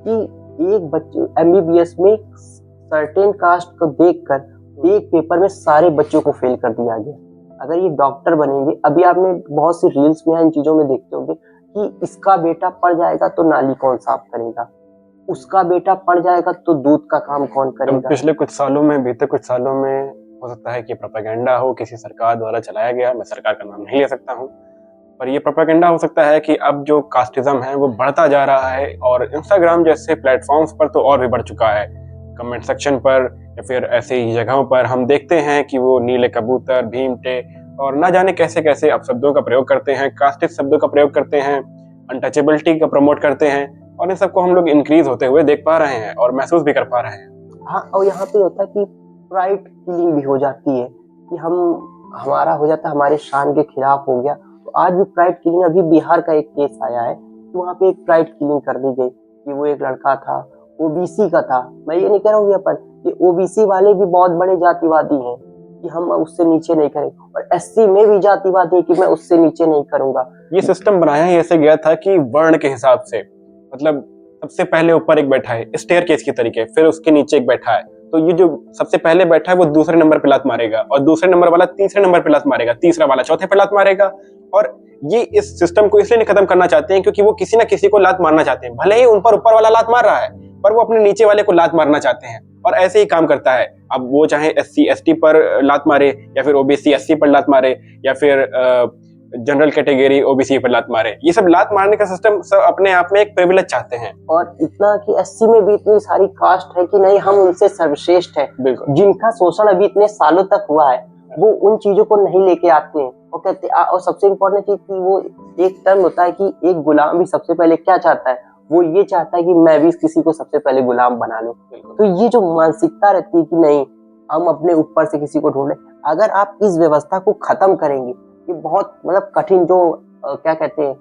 कि एक बच्चे एमबीबीएस में सर्टेन कास्ट को देखकर एक पेपर में सारे बच्चों को फेल कर दिया गया। अगर ये डॉक्टर बनेंगे, अभी आपने बहुत सी रील्स में इन चीजों में देखते होंगे कि इसका बेटा पढ़ जाएगा तो नाली कौन साफ करेगा, उसका बेटा पढ़ जाएगा तो दूध का काम कौन करेगा। पिछले कुछ सालों में, बीते कुछ सालों में हो सकता है कि प्रोपेगेंडा हो, किसी सरकार द्वारा चलाया गया, मैं सरकार का नाम नहीं ले सकता हूँ, पर ये प्रोपेगेंडा हो सकता है कि अब जो कास्टिज्म है वो बढ़ता जा रहा है और इंस्टाग्राम जैसे प्लेटफॉर्म्स पर तो और भी बढ़ चुका है। कमेंट सेक्शन पर या फिर ऐसी जगहों पर हम देखते हैं कि वो नीले कबूतर, भीमटे और ना जाने कैसे कैसे अपशब्दों का प्रयोग करते हैं, कास्टिक शब्दों का प्रयोग करते हैं, अनटचेबिलिटी का प्रमोट करते हैं और इन सबको हम लोग इंक्रीज होते हुए देख पा रहे हैं और महसूस भी कर पा रहे हैं। हाँ, और यहाँ पे होता है कि प्राइड किलिंग भी हो जाती है कि हमारा हो जाता है, हमारे शान के खिलाफ हो गया। तो आज भी प्राइड किलिंग, अभी बिहार का एक केस आया है कि वहाँ पे एक प्राइड किलिंग कर दी गई कि वो एक लड़का था, ओबीसी का था। मैं ये नहीं कह रहा हूँ यहाँ पर कि ओबीसी वाले भी बहुत बड़े जातिवादी हैं कि हम उससे नीचे नहीं करेंगे, और एससी में भी जातिवादी है कि मैं उससे नीचे नहीं करूंगा। ये सिस्टम बनाया ही ऐसे गया था कि वर्ण के हिसाब से, मतलब सबसे पहले ऊपर एक बैठा है स्टेयरकेस की तरीके, फिर उसके नीचे एक बैठा है, तो ये जो सबसे पहले बैठा है वो दूसरे नंबर पे लात मारेगा और दूसरे नंबर वाला तीसरे नंबर पे लात मारेगा, तीसरा वाला चौथे पे लात मारेगा। और ये इस सिस्टम को इसलिए नहीं खत्म करना चाहते हैं क्योंकि वो किसी ना किसी को लात मारना चाहते हैं, भले ही उन पर ऊपर वाला लात मार रहा है पर वो अपने नीचे वाले को लात मारना चाहते हैं और ऐसे ही काम करता है। अब वो चाहे एससी एसटी पर लात मारे या फिर ओबीसी एससी पर लात मारे या फिर जनरल कैटेगरी ओबीसी पर लात मारे, ये सब लात मारने का सिस्टम सब अपने आप में एक प्रिविलेज चाहते हैं। और इतना कि एससी में भी इतनी सारी कास्ट है कि नहीं, हम उनसे सर्वश्रेष्ठ है। बिल्कुल, जिनका शोषण अभी इतने सालों तक हुआ है वो उन चीजों को नहीं लेके आते हैं। वो कहते और सबसे इम्पोर्टेंट चीज कि वो एक टर्म होता है कि एक गुलाम भी सबसे पहले क्या चाहता है, वो ये चाहता है कि मैं भी किसी को सबसे पहले गुलाम बना लूं। तो ये जो मानसिकता रहती है कि नहीं, हम अपने ऊपर से किसी को ढूंढे, अगर आप इस व्यवस्था को खत्म करेंगे, ये बहुत मतलब कठिन, जो क्या कहते हैं,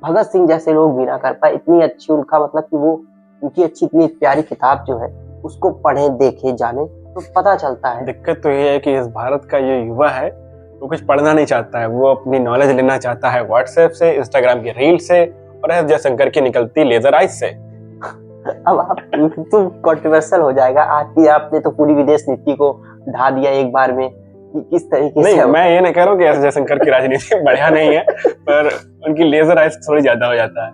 भगत सिंह जैसे लोग भी ना कर पाए, इतनी अच्छी उनका मतलब कि वो उनकी अच्छी इतनी प्यारी किताब जो है उसको पढ़े, देखे, जाने तो पता चलता है। दिक्कत तो ये है कि इस भारत का ये युवा है वो कुछ पढ़ना नहीं चाहता है, वो अपनी नॉलेज लेना चाहता है व्हाट्सएप से, इंस्टाग्राम की रील से और एस जयशंकर की निकलती लेजर आइज से। अब आप तो कंट्रोवर्शियल हो जाएगा। आज की आपने तो पूरी विदेश नीति को ढा दिया एक बार में कि किस तरीके से। नहीं, मैं ये नहीं कह रहा हूँ कि एस जयशंकर की राजनीति बढ़िया नहीं है, पर उनकी लेजर आइज थोड़ी ज्यादा हो जाता है।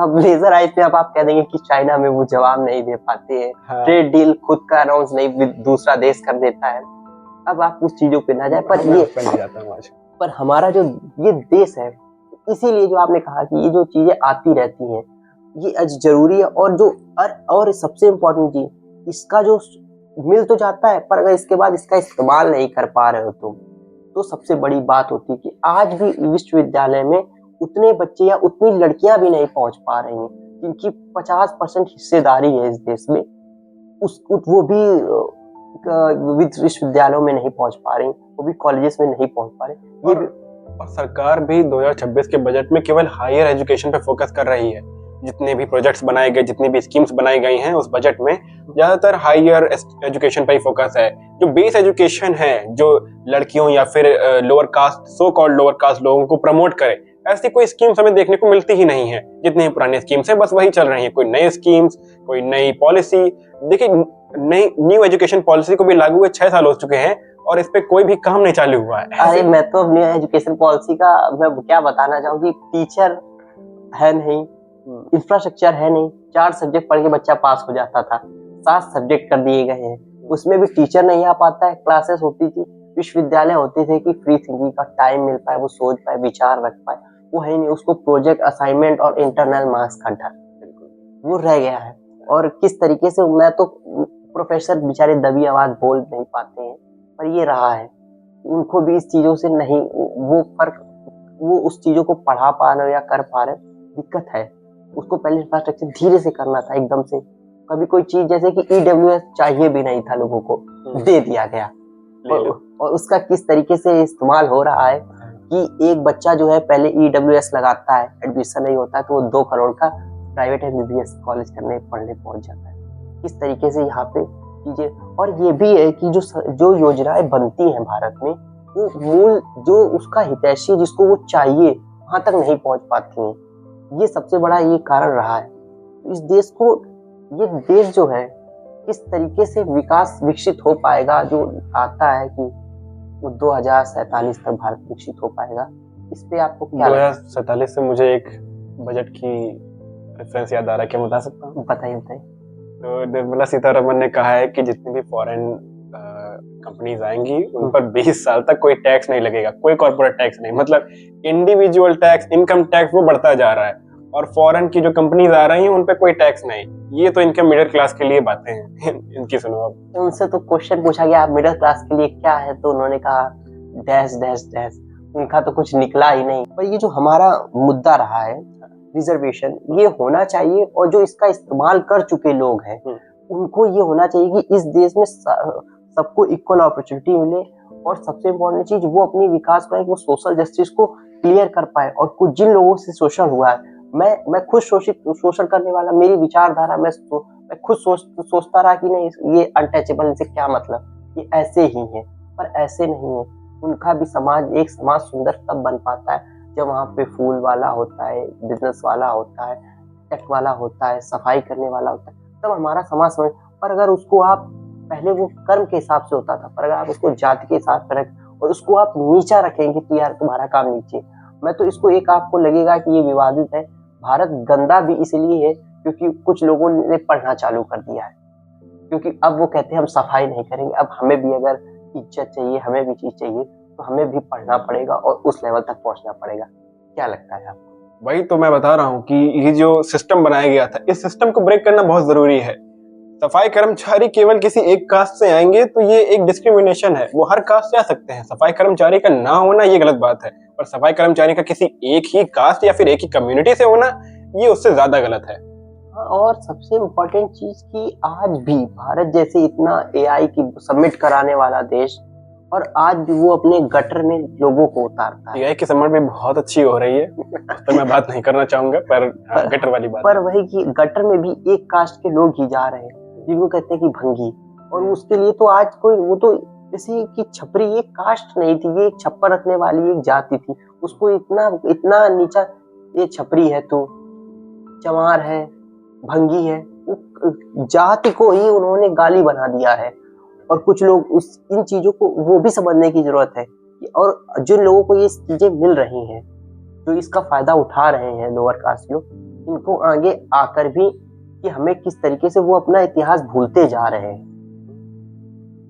अब लेजर आइज में अब आप कह देंगे कि चाइना में वो जवाब नहीं दे पाते हैं, हाँ। ट्रेड डील खुद का अनाउंस नहीं दूसरा देश कर देता है। अब आप उस चीजों पे ना जाए, पर ये जाता हूँ आज। पर हमारा जो ये देश है, इसीलिए जो आपने कहा कि ये जो चीजें आती रहती हैं ये आज जरूरी है। और जो और सबसे इम्पोर्टेंट चीज, इसका जो मिल तो जाता है पर अगर इसके बाद इसका इस्तेमाल नहीं कर पा रहे हो तुम, तो सबसे बड़ी बात होती है कि आज भी विश्वविद्यालय में उतने बच्चे या उतनी लड़कियां भी नहीं पहुंच पा रही हैं जिनकी 50% हिस्सेदारी है इस देश में, वो भी विश्वविद्यालयों में नहीं पहुंच पा रही, वो भी कॉलेजेस में नहीं पहुंच पा रही। ये भी और सरकार भी 2026 के बजट में केवल हायर एजुकेशन पे फोकस कर रही है। जितने भी प्रोजेक्ट्स बनाए गए, जितनी भी स्कीम्स बनाई गई हैं उस बजट में ज्यादातर हायर एजुकेशन पर ही फोकस है। जो बेस एजुकेशन है, जो लड़कियों या फिर lower caste, so called lower caste लोगों को प्रमोट करे, ऐसी कोई स्कीम्स हमें देखने को मिलती ही नहीं है। जितनी पुरानी स्कीम्स हैं बस वही चल रही हैं, कोई नई स्कीम्स, कोई नई पॉलिसी। देखिए, नई न्यू एजुकेशन पॉलिसी को भी लागू हुए 6 साल हो चुके हैं और इस पे कोई भी काम नहीं चालू हुआ है। अरे मैं तो अपनी एजुकेशन पॉलिसी का मैं क्या बताना चाहूँ कि टीचर है नहीं, इंफ्रास्ट्रक्चर है नहीं, 4 सब्जेक्ट पढ़ के बच्चा पास हो जाता था, 7 सब्जेक्ट कर दिए गए हैं, उसमें भी टीचर नहीं आ पाता है। क्लासेस होती थी, विश्वविद्यालय होते थे कि फ्री थिंकिंग का टाइम मिल पाए, वो सोच पाए, विचार रख पाए, वो है नहीं। उसको प्रोजेक्ट, असाइनमेंट और इंटरनल मार्क्स का डर, वो रह गया है। और किस तरीके से, मैं तो प्रोफेसर बेचारे दबी आवाज बोल नहीं पाते हैं, पर ये रहा है, उनको भी इस चीजों से नहीं, वो उस चीजों को पढ़ा पा रहे या कर पा रहे, दिक्कत है। उसको पहले इंफ्रास्ट्रक्चर धीरे से करना था, एकदम से। कभी कोई चीज जैसे कि EWS चाहिए भी नहीं था लोगों को, दे दिया गया, और उसका किस तरीके से इस्तेमाल हो रहा है कि एक बच्चा जो है पहले EWS लगाता है, एडमिशन नहीं होता है तो वो 2 करोड़ का प्राइवेट MBBS कॉलेज पढ़ने पहुंच जाता है। किस तरीके से यहाँ पे चीजें, और ये भी है कि जो योजनाएं बनती हैं भारत में, वो मूल जो उसका हितैषी है, जिसको वो चाहिए, वहां तक नहीं पहुंच पाती हैं। ये सबसे बड़ा ये कारण रहा है। इस देश को, ये देश जो है किस तरीके से विकसित हो पाएगा, जो आता है कि वो 2047 तक भारत विकसित हो पाएगा, इस पे आपको क्या लगता है? 2047 से मुझे एक बजट की रेफरेंस याद आ रहा है, क्या बता सकता हूँ? बताइए बताइए। तो निर्मला सीतारमन ने कहा है कि जितनी भी फॉरेन कंपनीज आएंगी उन पर 20 साल तक कोई टैक्स नहीं लगेगा, कोई कॉर्पोरेट टैक्स नहीं। मतलब इंडिविजुअल टैक्स, इनकम टैक्स वो बढ़ता जा रहा है, और फॉरेन की जो कंपनीज आ रही हैं उन पे कोई टैक्स नहीं। ये तो इनके मिडिल क्लास के लिए बातें हैं। इनकी सुनो अब। उनसे तो क्वेश्चन पूछा गया, आप मिडिल क्लास के लिए क्या है, तो उन्होंने कहा डैश डैश डैश। उनका तो कुछ निकला ही नहीं। पर ये जो हमारा मुद्दा रहा है रिजर्वेशन, ये होना चाहिए, और जो इसका इस्तेमाल कर चुके लोग हैं उनको ये होना चाहिए कि इस देश में सबको इक्वल अपॉर्चुनिटी मिले, और सबसे इम्पोर्टेंट चीज वो अपनी विकास को है कि वो सोशल जस्टिस को क्लियर कर पाए। और कुछ जिन लोगों से शोषण हुआ है, मैं खुद शोषण करने वाला, मेरी विचारधारा, मैं खुद सोचता रहा कि नहीं ये अनटचेबल, इनसे क्या मतलब, ये ऐसे ही हैं, पर ऐसे नहीं है। उनका भी एक समाज सुंदर तब बन पाता है जब वहाँ पे फूल वाला होता है, बिजनेस वाला होता है, टेक वाला होता है, सफाई करने वाला होता है, तब हमारा समाज समझ। पर अगर उसको आप पहले वो कर्म के हिसाब से होता था, पर अगर आप उसको जाति के हिसाब से रख और उसको आप नीचा रखेंगे तो यार तुम्हारा काम नीचे। मैं तो इसको, एक आपको लगेगा कि ये विवादित है, भारत गंदा भी इसलिए है क्योंकि कुछ लोगों ने पढ़ना चालू कर दिया है। क्योंकि अब वो कहते हैं हम सफाई नहीं करेंगे, अब हमें भी अगर इज्जत चाहिए, हमें भी चीज चाहिए, तो हमें भी पढ़ना पड़ेगा और उस लेवल तक पहुंचना पड़ेगा। क्या लगता है आपको? वही तो मैं बता रहा हूँ कि ये जो सिस्टम बनाया गया था, इस सिस्टम को ब्रेक करना बहुत जरूरी है। सफाई कर्मचारी केवल किसी एक कास्ट से आएंगे तो ये एक डिस्क्रिमिनेशन है। वो हर कास्ट से आ सकते हैं, सफाई कर्मचारी का ना होना ये गलत बात है, पर सफाई कर्मचारी का किसी एक ही कास्ट या फिर एक ही कम्युनिटी से होना ये उससे ज्यादा गलत है। और सबसे इम्पोर्टेंट चीज कि आज भी भारत जैसे इतना एआई की सबमिट कराने वाला देश, और आज भी वो अपने गटर में लोगों को उतारता है। एआई की समझ भी बहुत अच्छी हो रही है, उस पर मैं बात नहीं करना चाहूंगा, पर गटर वाली बात। पर वही कि गटर में भी एक कास्ट के लोग ही जा रहे हैं, जिनको कहते हैं कि भंगी, और उसके लिए तो आज कोई, वो तो जैसे कि छपरी एक कास्ट नहीं थी, ये एक छप्पर रखने वाली एक जाति थी, उसको इतना इतना नीचा, ये छपरी है तो चमार है, भंगी है, जाति को ही उन्होंने गाली बना दिया है। और कुछ लोग इन चीजों को वो भी समझने की जरूरत है, और जिन लोगों को ये चीजें मिल रही हैं, जो इसका फायदा उठा रहे हैं लोअर कास्ट लोग, इनको आगे आकर भी कि हमें किस तरीके से वो अपना इतिहास भूलते जा रहे हैं,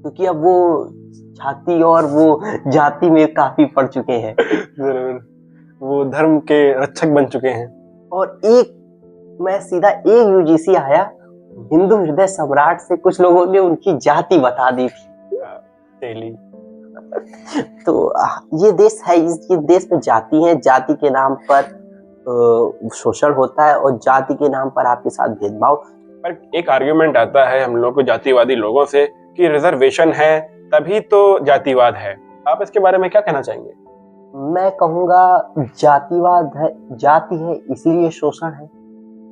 क्योंकि अब वो छाती और वो जाति में काफी पड़ चुके हैं। जरूर, वो धर्म के रक्षक बन चुके हैं। और मैं सीधा एक यूजीसी आया, हिंदू हृदय सम्राट से कुछ लोगों ने उनकी जाति बता दी थी। तो ये देश है, ये देश में जाति है, जाति के नाम पर शोषण होता है, और जाति के नाम पर आपके साथ भेदभाव। पर एक आर्ग्यूमेंट आता है हम लोग को जातिवादी लोगों से कि रिजर्वेशन है तभी तो जातिवाद है। आप इसके बारे में क्या कहना चाहेंगे? मैं कहूंगा जातिवाद है, जाति है इसीलिए शोषण है,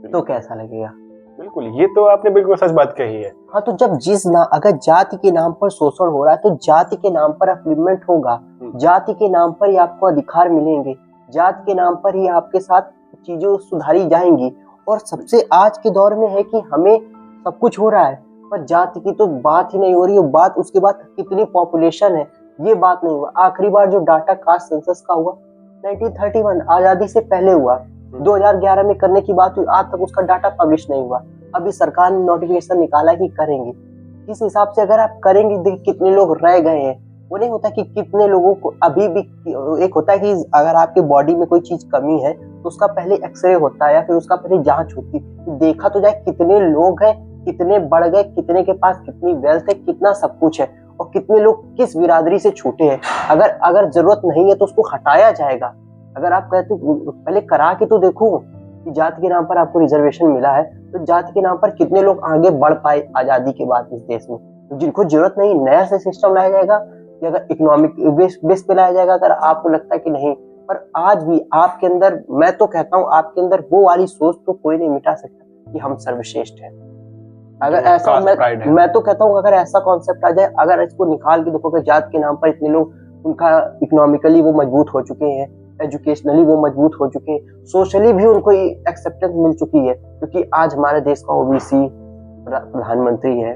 तो कैसा लगेगा? बिल्कुल, ये तो आपने बिल्कुल सच बात कही है। हाँ, तो जब अगर जाति के नाम पर शोषण हो रहा है, तो जाति के नाम पर अपलिफ्टमेंट होगा, जाति के नाम पर ही आपको अधिकार मिलेंगे, जाति के नाम पर ही आपके साथ चीजें सुधारी जाएंगी। और सबसे आज के दौर में है कि हमें सब कुछ हो रहा है, पर जाति की तो बात ही नहीं हो रही है। बात उसके बाद कितनी पॉपुलेशन है, ये बात नहीं हुआ। आखिरी बार जो डाटा कास्ट सेंसस का हुआ 1931, आजादी से पहले हुआ, 2011 में करने की बात हुई, आज तक उसका डाटा पब्लिश नहीं हुआ। अभी सरकार ने नोटिफिकेशन निकाला कि करेंगे। इस हिसाब से अगर आप करेंगे, देखिए कितने लोग रह गए हैं। वो नहीं होता कि कितने लोगों को अभी भी, एक होता है कि अगर आपके बॉडी में कोई चीज कमी है तो उसका पहले एक्सरे होता है या फिर उसका पहले जांच होती है, देखा तो जाए कितने लोग हैं, कितने बढ़ गए, कितने के पास कितनी वेल्थ है, कितना सब कुछ है, और कितने लोग किस बिरादरी से छूटे हैं। अगर जरूरत नहीं है तो उसको हटाया जाएगा। अगर आप कहते पहले करा के तो देखो कि जाति के नाम पर आपको रिजर्वेशन मिला है, तो जाति के नाम पर कितने लोग आगे बढ़ पाए आजादी के बाद इस देश में, जिनको जरूरत नहीं, नया से सिस्टम लाया जाएगा, कि अगर इकोनॉमिक बेस पे लाया जाएगा, अगर आपको लगता है कि नहीं। पर आज भी आपके अंदर, मैं तो कहता हूँ आपके अंदर वो वाली सोच तो कोई नहीं मिटा सकता कि हम सर्वश्रेष्ठ हैं। अगर ऐसा मैं तो कहता हूँ अगर ऐसा कॉन्सेप्ट आ जाए, अगर इसको निकाल के देखो कि जात के नाम पर इतने लोग उनका इकोनॉमिकली वो मजबूत हो चुके हैं, एजुकेशनली वो मजबूत हो चुके हैं, सोशली भी उनको एक्सेप्टेंस मिल चुकी है, क्योंकि आज हमारे देश का ओबीसी प्रधानमंत्री है,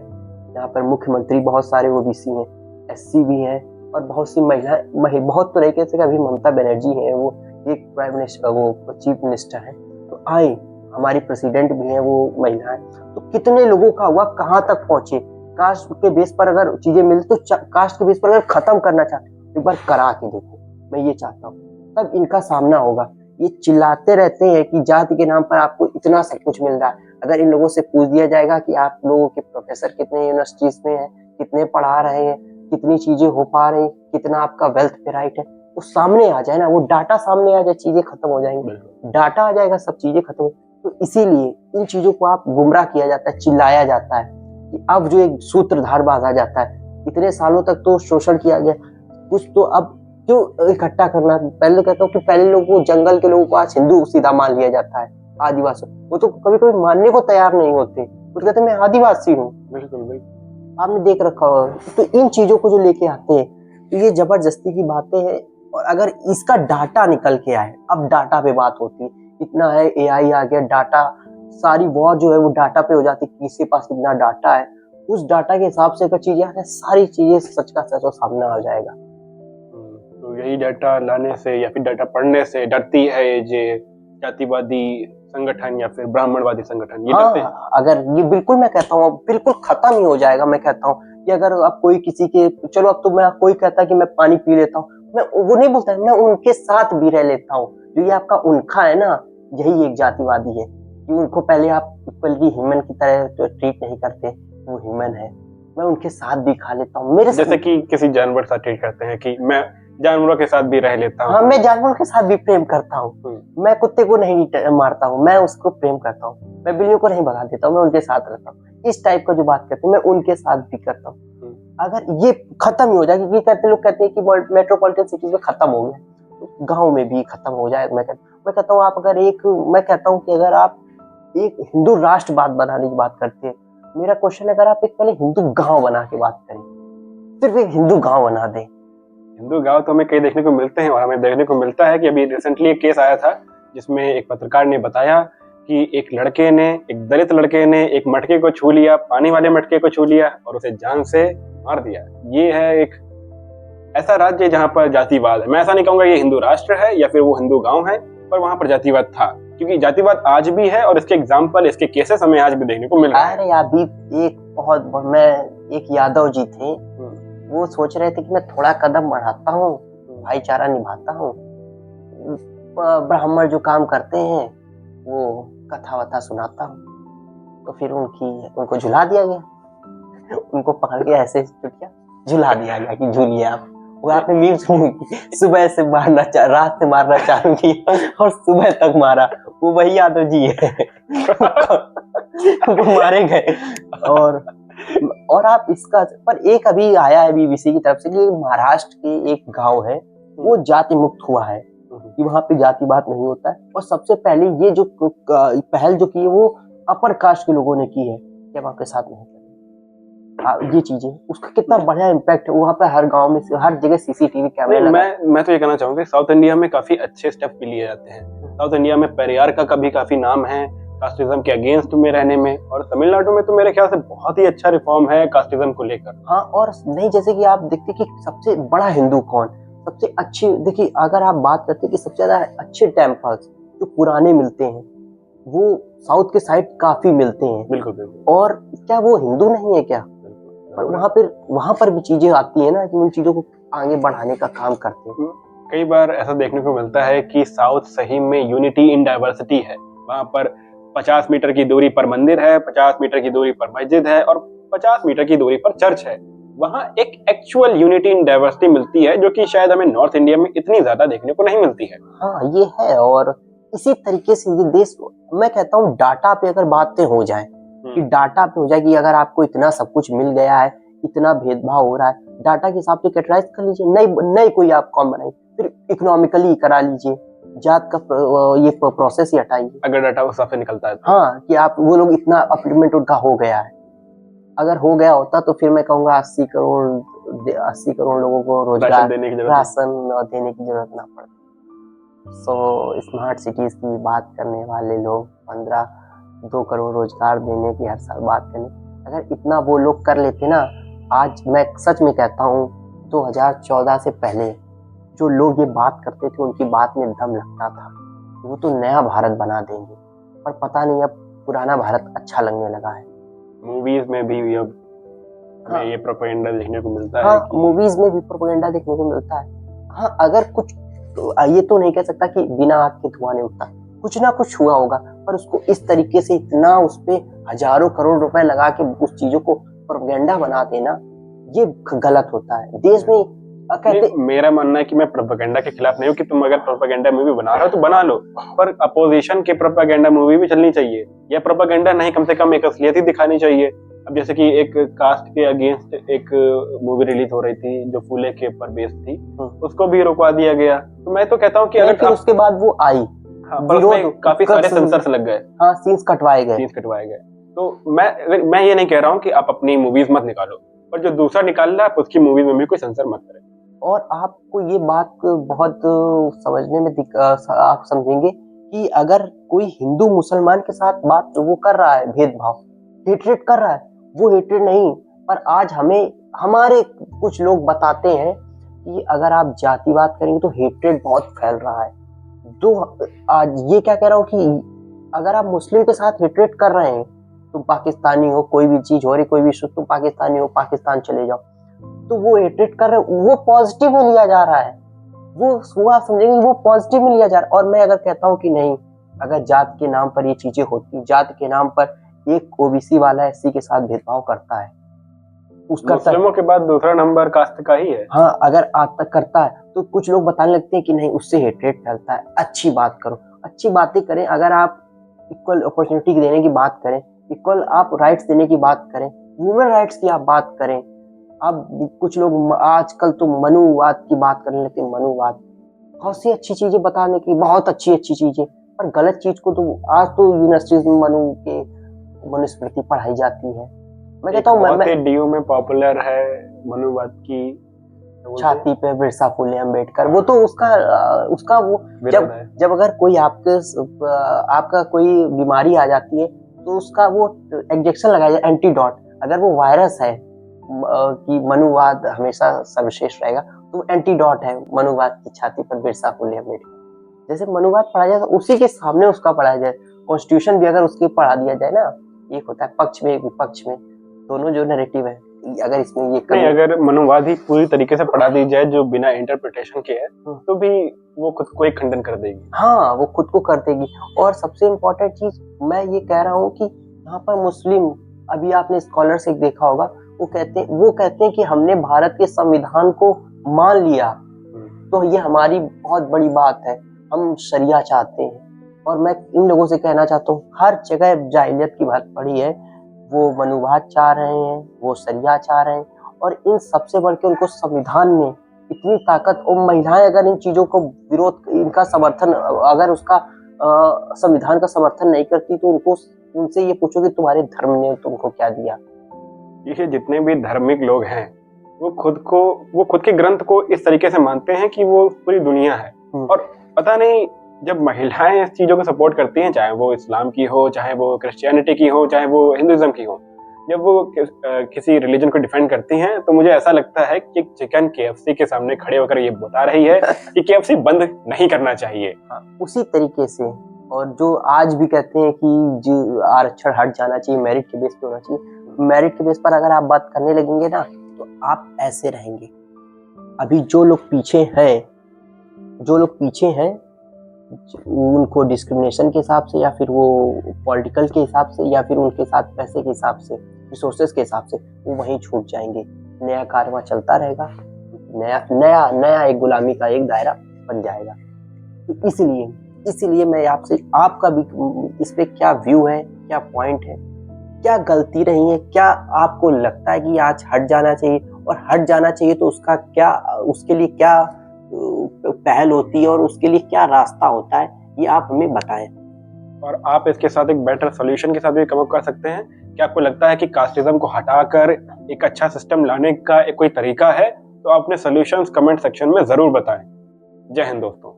यहाँ पर मुख्यमंत्री बहुत सारे ओबीसी हैं, एससी भी हैं, और बहुत सी महिला बहुत तरीके से, अभी ममता बनर्जी है, वो एक प्राइम मिनिस्टर, वो चीफ मिनिस्टर है, तो आए, हमारी प्रेसिडेंट भी है, वो महिला है, तो कितने लोगों का हुआ, कहाँ तक पहुंचे। कास्ट के बेस पर अगर चीजें मिलती तो कास्ट के बेस पर अगर खत्म करना चाहते एक बार करा के देखो, मैं ये चाहता हूँ, तब इनका सामना होगा। ये चिल्लाते रहते हैं कि जाति के नाम पर आपको इतना सब कुछ मिल रहा है, अगर इन लोगों से पूछ दिया जाएगा कि आप लोगों के प्रोफेसर कितने यूनिवर्सिटीज में हैं, कितने पढ़ा रहे हैं, कितनी चीजें हो पा रही, कितना आपका वेल्थ पे राइट है, तो सामने आ जाए ना, वो डाटा सामने आ जाए, चीजें खत्म हो जाएंगी, डाटा आ जाएगा, सब चीजें खत्म हो। तो इसीलिए इन चीजों को आप गुमराह किया जाता है, चिल्लाया जाता है कि अब जो एक सूत्रधार बांधा जाता है, इतने सालों तक तो शोषण किया गया, कुछ तो अब क्यों इकट्ठा करना। पहले कहता हूँ कि पहले लोगों को, जंगल के लोगों को आज हिंदू सीधा मान लिया जाता है, आदिवासी, वो तो कभी कभी मानने को तैयार नहीं होते, वो कहते मैं आदिवासी हूँ। बिल्कुल बिल्कुल, आपने देख रखा होगा। तो इन चीजों को जो लेके आते हैं, तो ये जबरदस्ती की बातें हैं, और अगर इसका डाटा निकल के आए, अब डाटा पे बात होती है, इतना है, एआई आ गया, डाटा, सारी वॉर जो है वो डाटा पे हो जाती है, किसके पास कितना डाटा है, उस डाटा के हिसाब से अगर चीजें आ रही, सारी चीजें सच का सच सामने आ जाएगा। तो यही डाटा लाने से या फिर डाटा पढ़ने से डरती है ये जातिवादी संगठन या फिर ब्राह्मणवादी संगठन, ये डरते हैं। हाँ, अगर ये बिल्कुल, मैं कहता हूँ बिल्कुल खत्म ही हो जाएगा। मैं कहता हूँ कि अगर अब कोई किसी के, चलो अब तो मैं, कोई कहता है कि मैं पानी पी लेता हूँ, मैं वो नहीं बोलता, मैं उनके साथ भी रह लेता हूँ। जो ये आपका उनका है ना, यही एक जातिवादी है, कि उनको पहले आप इक्वली ह्यूमन की तरह तो ट्रीट नहीं करते, वो ह्यूमन है, मैं उनके साथ भी खा लेता हूँ, मेरे जैसे कि किसी जानवर साथ ट्रीट करते हैं कि मैं जानवरों के साथ भी रह लेता हूँ। हाँ, मैं जानवरों के साथ भी प्रेम करता हूँ, मैं कुत्ते को नहीं मारता हूँ, मैं उसको प्रेम करता हूँ, मैं बिल्लियों को नहीं भगा देता हूँ, मैं उनके साथ रहता हूँ, इस टाइप का जो बात करते हैं, मैं उनके साथ भी करता हूँ। अगर ये खत्म ही हो जाए, क्योंकि कहते लोग कहते हैं कि मेट्रोपॉलिटन सिटीज में खत्म हो गया, तो गाँव में भी खत्म हो जाए। मैं कहता हूँ, आप अगर मैं कहता हूँ कि अगर आप एक हिंदू राष्ट्र बनाने की बात करते हैं, मेरा क्वेश्चन है, अगर आप एक पहले हिंदू गांव बना के बात करें, सिर्फ एक हिंदू गांव बना दें। हिंदू गांव तो हमें कई देखने को मिलते हैं, और हमें देखने को मिलता है कि अभी रिसेंटली एक केस आया था जिसमें एक पत्रकार ने बताया कि एक दलित लड़के ने एक मटके को छू लिया, पानी वाले मटके को छू लिया और उसे जान से मार दिया। ये है एक ऐसा राज्य जहाँ पर जातिवाद है। मैं ऐसा नहीं कहूंगा ये हिंदू राष्ट्र है या फिर वो हिंदू गांव है, पर वहां पर जातिवाद था, क्योंकि जातिवाद आज भी है, और इसके एग्जाम्पल, इसके केसेस हमें आज भी देखने को मिल रहे हैं। अरे अभी एक यादव जी थे, वो सोच रहे थे कि मैं थोड़ा कदम बढ़ाता हूँ, भाईचारा निभाता हूँ, ब्राह्मण जो काम करते हैं वो कथा वथा सुनाता हूँ, तो फिर उनको झुला दिया गया, उनको पकड़ के ऐसे चुटिया झुला दिया गया कि झूलिए आप। वो आपने मीम सुनी, सुबह से रात से मारना चालू किया और सुबह तक मारा, वो वही यादव जी है। वो मारे गए। और आप इसका, पर एक अभी आया है बीबीसी की तरफ से कि महाराष्ट्र के एक गांव है, वो जाति मुक्त हुआ है, कि वहां पे जातिवाद नहीं होता है, और सबसे पहले ये जो पहल जो की है वो अपर कास्ट के लोगों ने की है, कि वहां के साथ नहीं करें ये चीजें। उसका कितना बढ़िया इम्पैक्ट है, वहां पे हर गांव में हर जगह सीसीटीवी कैमरे लगा। मैं तो ये कहना चाहूंगा, साउथ इंडिया में काफी अच्छे स्टेप भी लिए जाते हैं। साउथ इंडिया में पेरियार का भी काफी नाम है कास्टिज्म के अगेंस्ट में रहने में, और तमिलनाडु में तो मेरे ख्याल से बहुत ही अच्छा रिफॉर्म है कास्टिज्म को लेकर। हाँ, और नहीं, जैसे कि आप देखते कि सबसे बड़ा हिंदू कौन, सबसे अच्छी, देखिए अगर आप बात करते हैं कि सबसे ज्यादा अच्छे टेम्पल्स जो पुराने मिलते हैं वो साउथ के साइड काफी मिलते हैं। बिल्कुल बिल्कुल। और क्या वो हिंदू नहीं है क्या? पर वहां पर भी चीजें आती है ना, कि उन चीजों को आगे बढ़ाने का काम करते हैं। कई बार ऐसा देखने को मिलता है कि साउथ सही में यूनिटी इन डाइवर्सिटी है। वहां पर 50 मीटर की दूरी पर मंदिर है, 50 मीटर की दूरी पर मस्जिद है, और 50 मीटर की दूरी पर चर्च है। वहां एक एक्चुअल यूनिटी इन डाइवर्सिटी मिलती है, जो कि शायद हमें नॉर्थ इंडिया में इतनी ज्यादा देखने को नहीं मिलती है। हाँ, ये है। और इसी तरीके से ये देश, मैं कहता हूँ डाटा पे अगर बातें हो जाए, कि डाटा पे हो जाए कि अगर आपको इतना सब कुछ मिल गया है, इतना भेदभाव हो रहा है, डाटा के हिसाब से कैटेगराइज कर लीजिए, नई कोई आप कॉम बनाइए, फिर इकोनॉमिकली करा लीजिए, जात का ये प्रोसेस ही हटाइए, अगर डाटा उस हिसाब से निकलता है तो। हाँ, कि आप वो लोग इतना अपलिमेंट उनका हो गया है। अगर हो गया होता तो फिर मैं कहूँगा 80 करोड़ 80 करोड़ लोगों को राशन रोजगार, देने की जरूरत राशन देने की जरूरत ना पड़े। सो स्मार्ट सिटीज की बात करने वाले लोग 2 करोड़ रोजगार देने की हर साल बात करने, अगर इतना वो लोग कर लेते ना, आज मैं सच में कहता हूँ 2014 से पहले जो लोग ये बात करते थे उनकी बात में दम लगता था, वो तो नया भारत बना देंगे। पर पता नहीं अब पुराना भारत अच्छा लगने लगा है। मूवीज में भी अब हमें ये प्रोपेगेंडा देखने को मिलता है हाँ, कि मूवीज में भी प्रोपेगेंडा देखने को मिलता है। हाँ, अगर कुछ तो ये तो नहीं कह सकता कि बिना आग के धुआं नहीं उठता, कुछ ना कुछ हुआ होगा, पर उसको इस तरीके से इतना उस पे हजारों करोड़ रुपए लगा के उस चीजों को प्रोपेगेंडा बना देना, ये गलत होता है। देश में कहते, मेरा मानना है कि मैं प्रोपेगेंडा के खिलाफ नहीं हूँ कि तुम अगर प्रोपेगेंडा मूवी बना रहे हो तो बना लो, पर अपोजिशन के प्रोपेगेंडा मूवी भी चलनी चाहिए। या प्रोपेगेंडा नहीं, कम से कम एक असलियत ही दिखानी चाहिए। अब जैसे कि एक कास्ट के अगेंस्ट एक मूवी रिलीज हो रही थी जो फूले के ऊपर बेस्ड थी, उसको भी रुकवा दिया गया। तो मैं तो कहता हूँ कि अगर फिर उसके बाद वो आई, हाँ, पर उसमें काफी सारे सेंसर्स लग गए, हाँ, सीन्स कटवाए गए। तो मैं ये नहीं कह रहा हूँ कि आप अपनी मूवीज मत निकालो, पर जो दूसरा निकाल रहा है आप उसकी मूवीज में भी कोई सेंसर मत करें। और आपको ये बात बहुत समझने में आप समझेंगे कि अगर कोई हिंदू मुसलमान के साथ बात वो कर रहा है, भेदभाव, हेट्रेड कर रहा है, वो हेट्रेड नहीं, पर आज हमारे कुछ लोग बताते हैं कि अगर आप जातिवाद करेंगे तो हेट्रेड बहुत फैल रहा है। तो आज ये क्या कह रहा हूँ कि अगर आप मुस्लिम के साथ हेट्रेड कर रहे हैं, तुम पाकिस्तानी हो, कोई भी चीज हो रही, कोई भी इशू, तुम पाकिस्तानी हो, पाकिस्तान चले जाओ, तो वो हेट्रेड कर रहे हैं, वो पॉजिटिव में लिया जा रहा है, वो आप समझेंगे वो पॉजिटिव में लिया जा रहा है। और मैं अगर कहता हूँ कि नहीं, अगर जात के नाम पर ये चीजें होती, जात के नाम पर एक ओबीसी वाला एससी के साथ भेदभाव करता है, उसका मुस्लिमों के बाद दूसरा नंबर कास्ट का ही है। हाँ, अगर आज तक करता है तो कुछ लोग बताने लगते हैं कि नहीं, उससे हेट्रेड फैलता है। अच्छी बात करो, अच्छी बातें करें। अगर आप इक्वल अपॉर्चुनिटी देने की बात करें, इक्वल आप राइट्स देने की बात करें, वुमेन राइट्स की आप बात करें। अब कुछ लोग आजकल तो मनुवाद की बात करने लगते हैं, मनुवाद, बहुत सी अच्छी चीजें बताने की, बहुत अच्छी चीजें, पर गलत चीज को तो आज तो यूनिवर्सिटीज में मनुस्मृति पढ़ाई जाती है। मैं कहता हूँ बहुत डीयू में पॉपुलर है मनुवाद की छाती पे बिरसा फुले अम्बेडकर, वो तो उसका वो जब अगर कोई आपका कोई बीमारी आ जाती है तो उसका वो इंजेक्शन लगाया जाए, एंटीडोट। अगर वो वायरस है कि मनुवाद हमेशा सर्वश्रेष्ठ रहेगा, तो एंटीडोट है मनुवाद की छाती पर बिरसा फुले अम्बेडकर। जैसे मनुवाद पढ़ा जाए उसी के सामने उसका पढ़ाया जाए, कॉन्स्टिट्यूशन भी अगर उसके पढ़ा दिया जाए ना, एक होता है पक्ष में, विपक्ष में, दोनों जो नैरेटिव है, अगर इसमें ये नहीं, अगर मनुवाद ही पूरी तरीके से पढ़ा दी जाए जो बिना इंटरप्रिटेशन के है, तो भी वो खुद को एक खंडन कर देगी। हाँ, वो खुद को कर देगी। और सबसे इम्पोर्टेंट चीज मैं ये कह रहा हूँ कि यहाँ पर मुस्लिम, अभी आपने स्कॉलर से देखा होगा, वो कहते हैं कि हमने भारत के संविधान को मान लिया, तो ये हमारी बहुत बड़ी बात है, हम शरिया चाहते हैं। और मैं इन लोगों से कहना चाहता हूँ, हर जगह जाहिलियत की बात पड़ी है, वो मनुवाद चाह रहे हैं, वो शरिया चाह रहे हैं, और इन सबसे बढ़ के उनको संविधान में इतनी ताकत, और महिलाएं अगर इन चीजों को विरोध, इनका समर्थन, अगर उसका संविधान का समर्थन नहीं करती, तो उनसे ये पूछो कि तुम्हारे धर्म ने तुमको क्या दिया। ये जितने भी धार्मिक लोग हैं वो खुद के ग्रंथ को इस तरीके से मानते हैं कि वो पूरी दुनिया है। और पता नहीं, जब महिलाएं इस चीजों को सपोर्ट करती हैं, चाहे वो इस्लाम की हो, चाहे वो क्रिश्चियनिटी की हो, चाहे वो हिंदुइज्म की हो, जब वो किसी रिलीजन को डिफेंड करती हैं, तो मुझे ऐसा लगता है कि चिकन केएफसी के सामने खड़े होकर ये बता रही है कि केएफसी बंद नहीं करना चाहिए। उसी तरीके से, और जो आज भी कहते हैं कि आरक्षण हट जाना चाहिए, मेरिट के बेस पे होना चाहिए, मेरिट के बेस पर अगर आप बात करने लगेंगे ना, तो आप ऐसे रहेंगे। अभी जो लोग पीछे हैं उनको डिस्क्रिमिनेशन के हिसाब से, या फिर वो पॉलिटिकल के हिसाब से, या फिर उनके साथ पैसे के हिसाब से, रिसोर्सेज के हिसाब से, वो वहीं छूट जाएंगे। नया कारवां चलता रहेगा, नया एक गुलामी का एक दायरा बन जाएगा। तो इसीलिए मैं आपका भी इस पे क्या व्यू है, क्या पॉइंट है, क्या गलती रही है, क्या आपको लगता है कि आज हट जाना चाहिए, और हट जाना चाहिए तो उसके लिए क्या पहल होती है, और उसके लिए क्या रास्ता होता है, ये आप हमें बताएं। और आप इसके साथ एक बेटर सॉल्यूशन के साथ भी कम अप कर सकते हैं क्या आपको लगता है कि कास्टिज्म को हटाकर एक अच्छा सिस्टम लाने का कोई तरीका है? तो आप अपने सॉल्यूशंस कमेंट सेक्शन में जरूर बताएं। जय हिंद दोस्तों।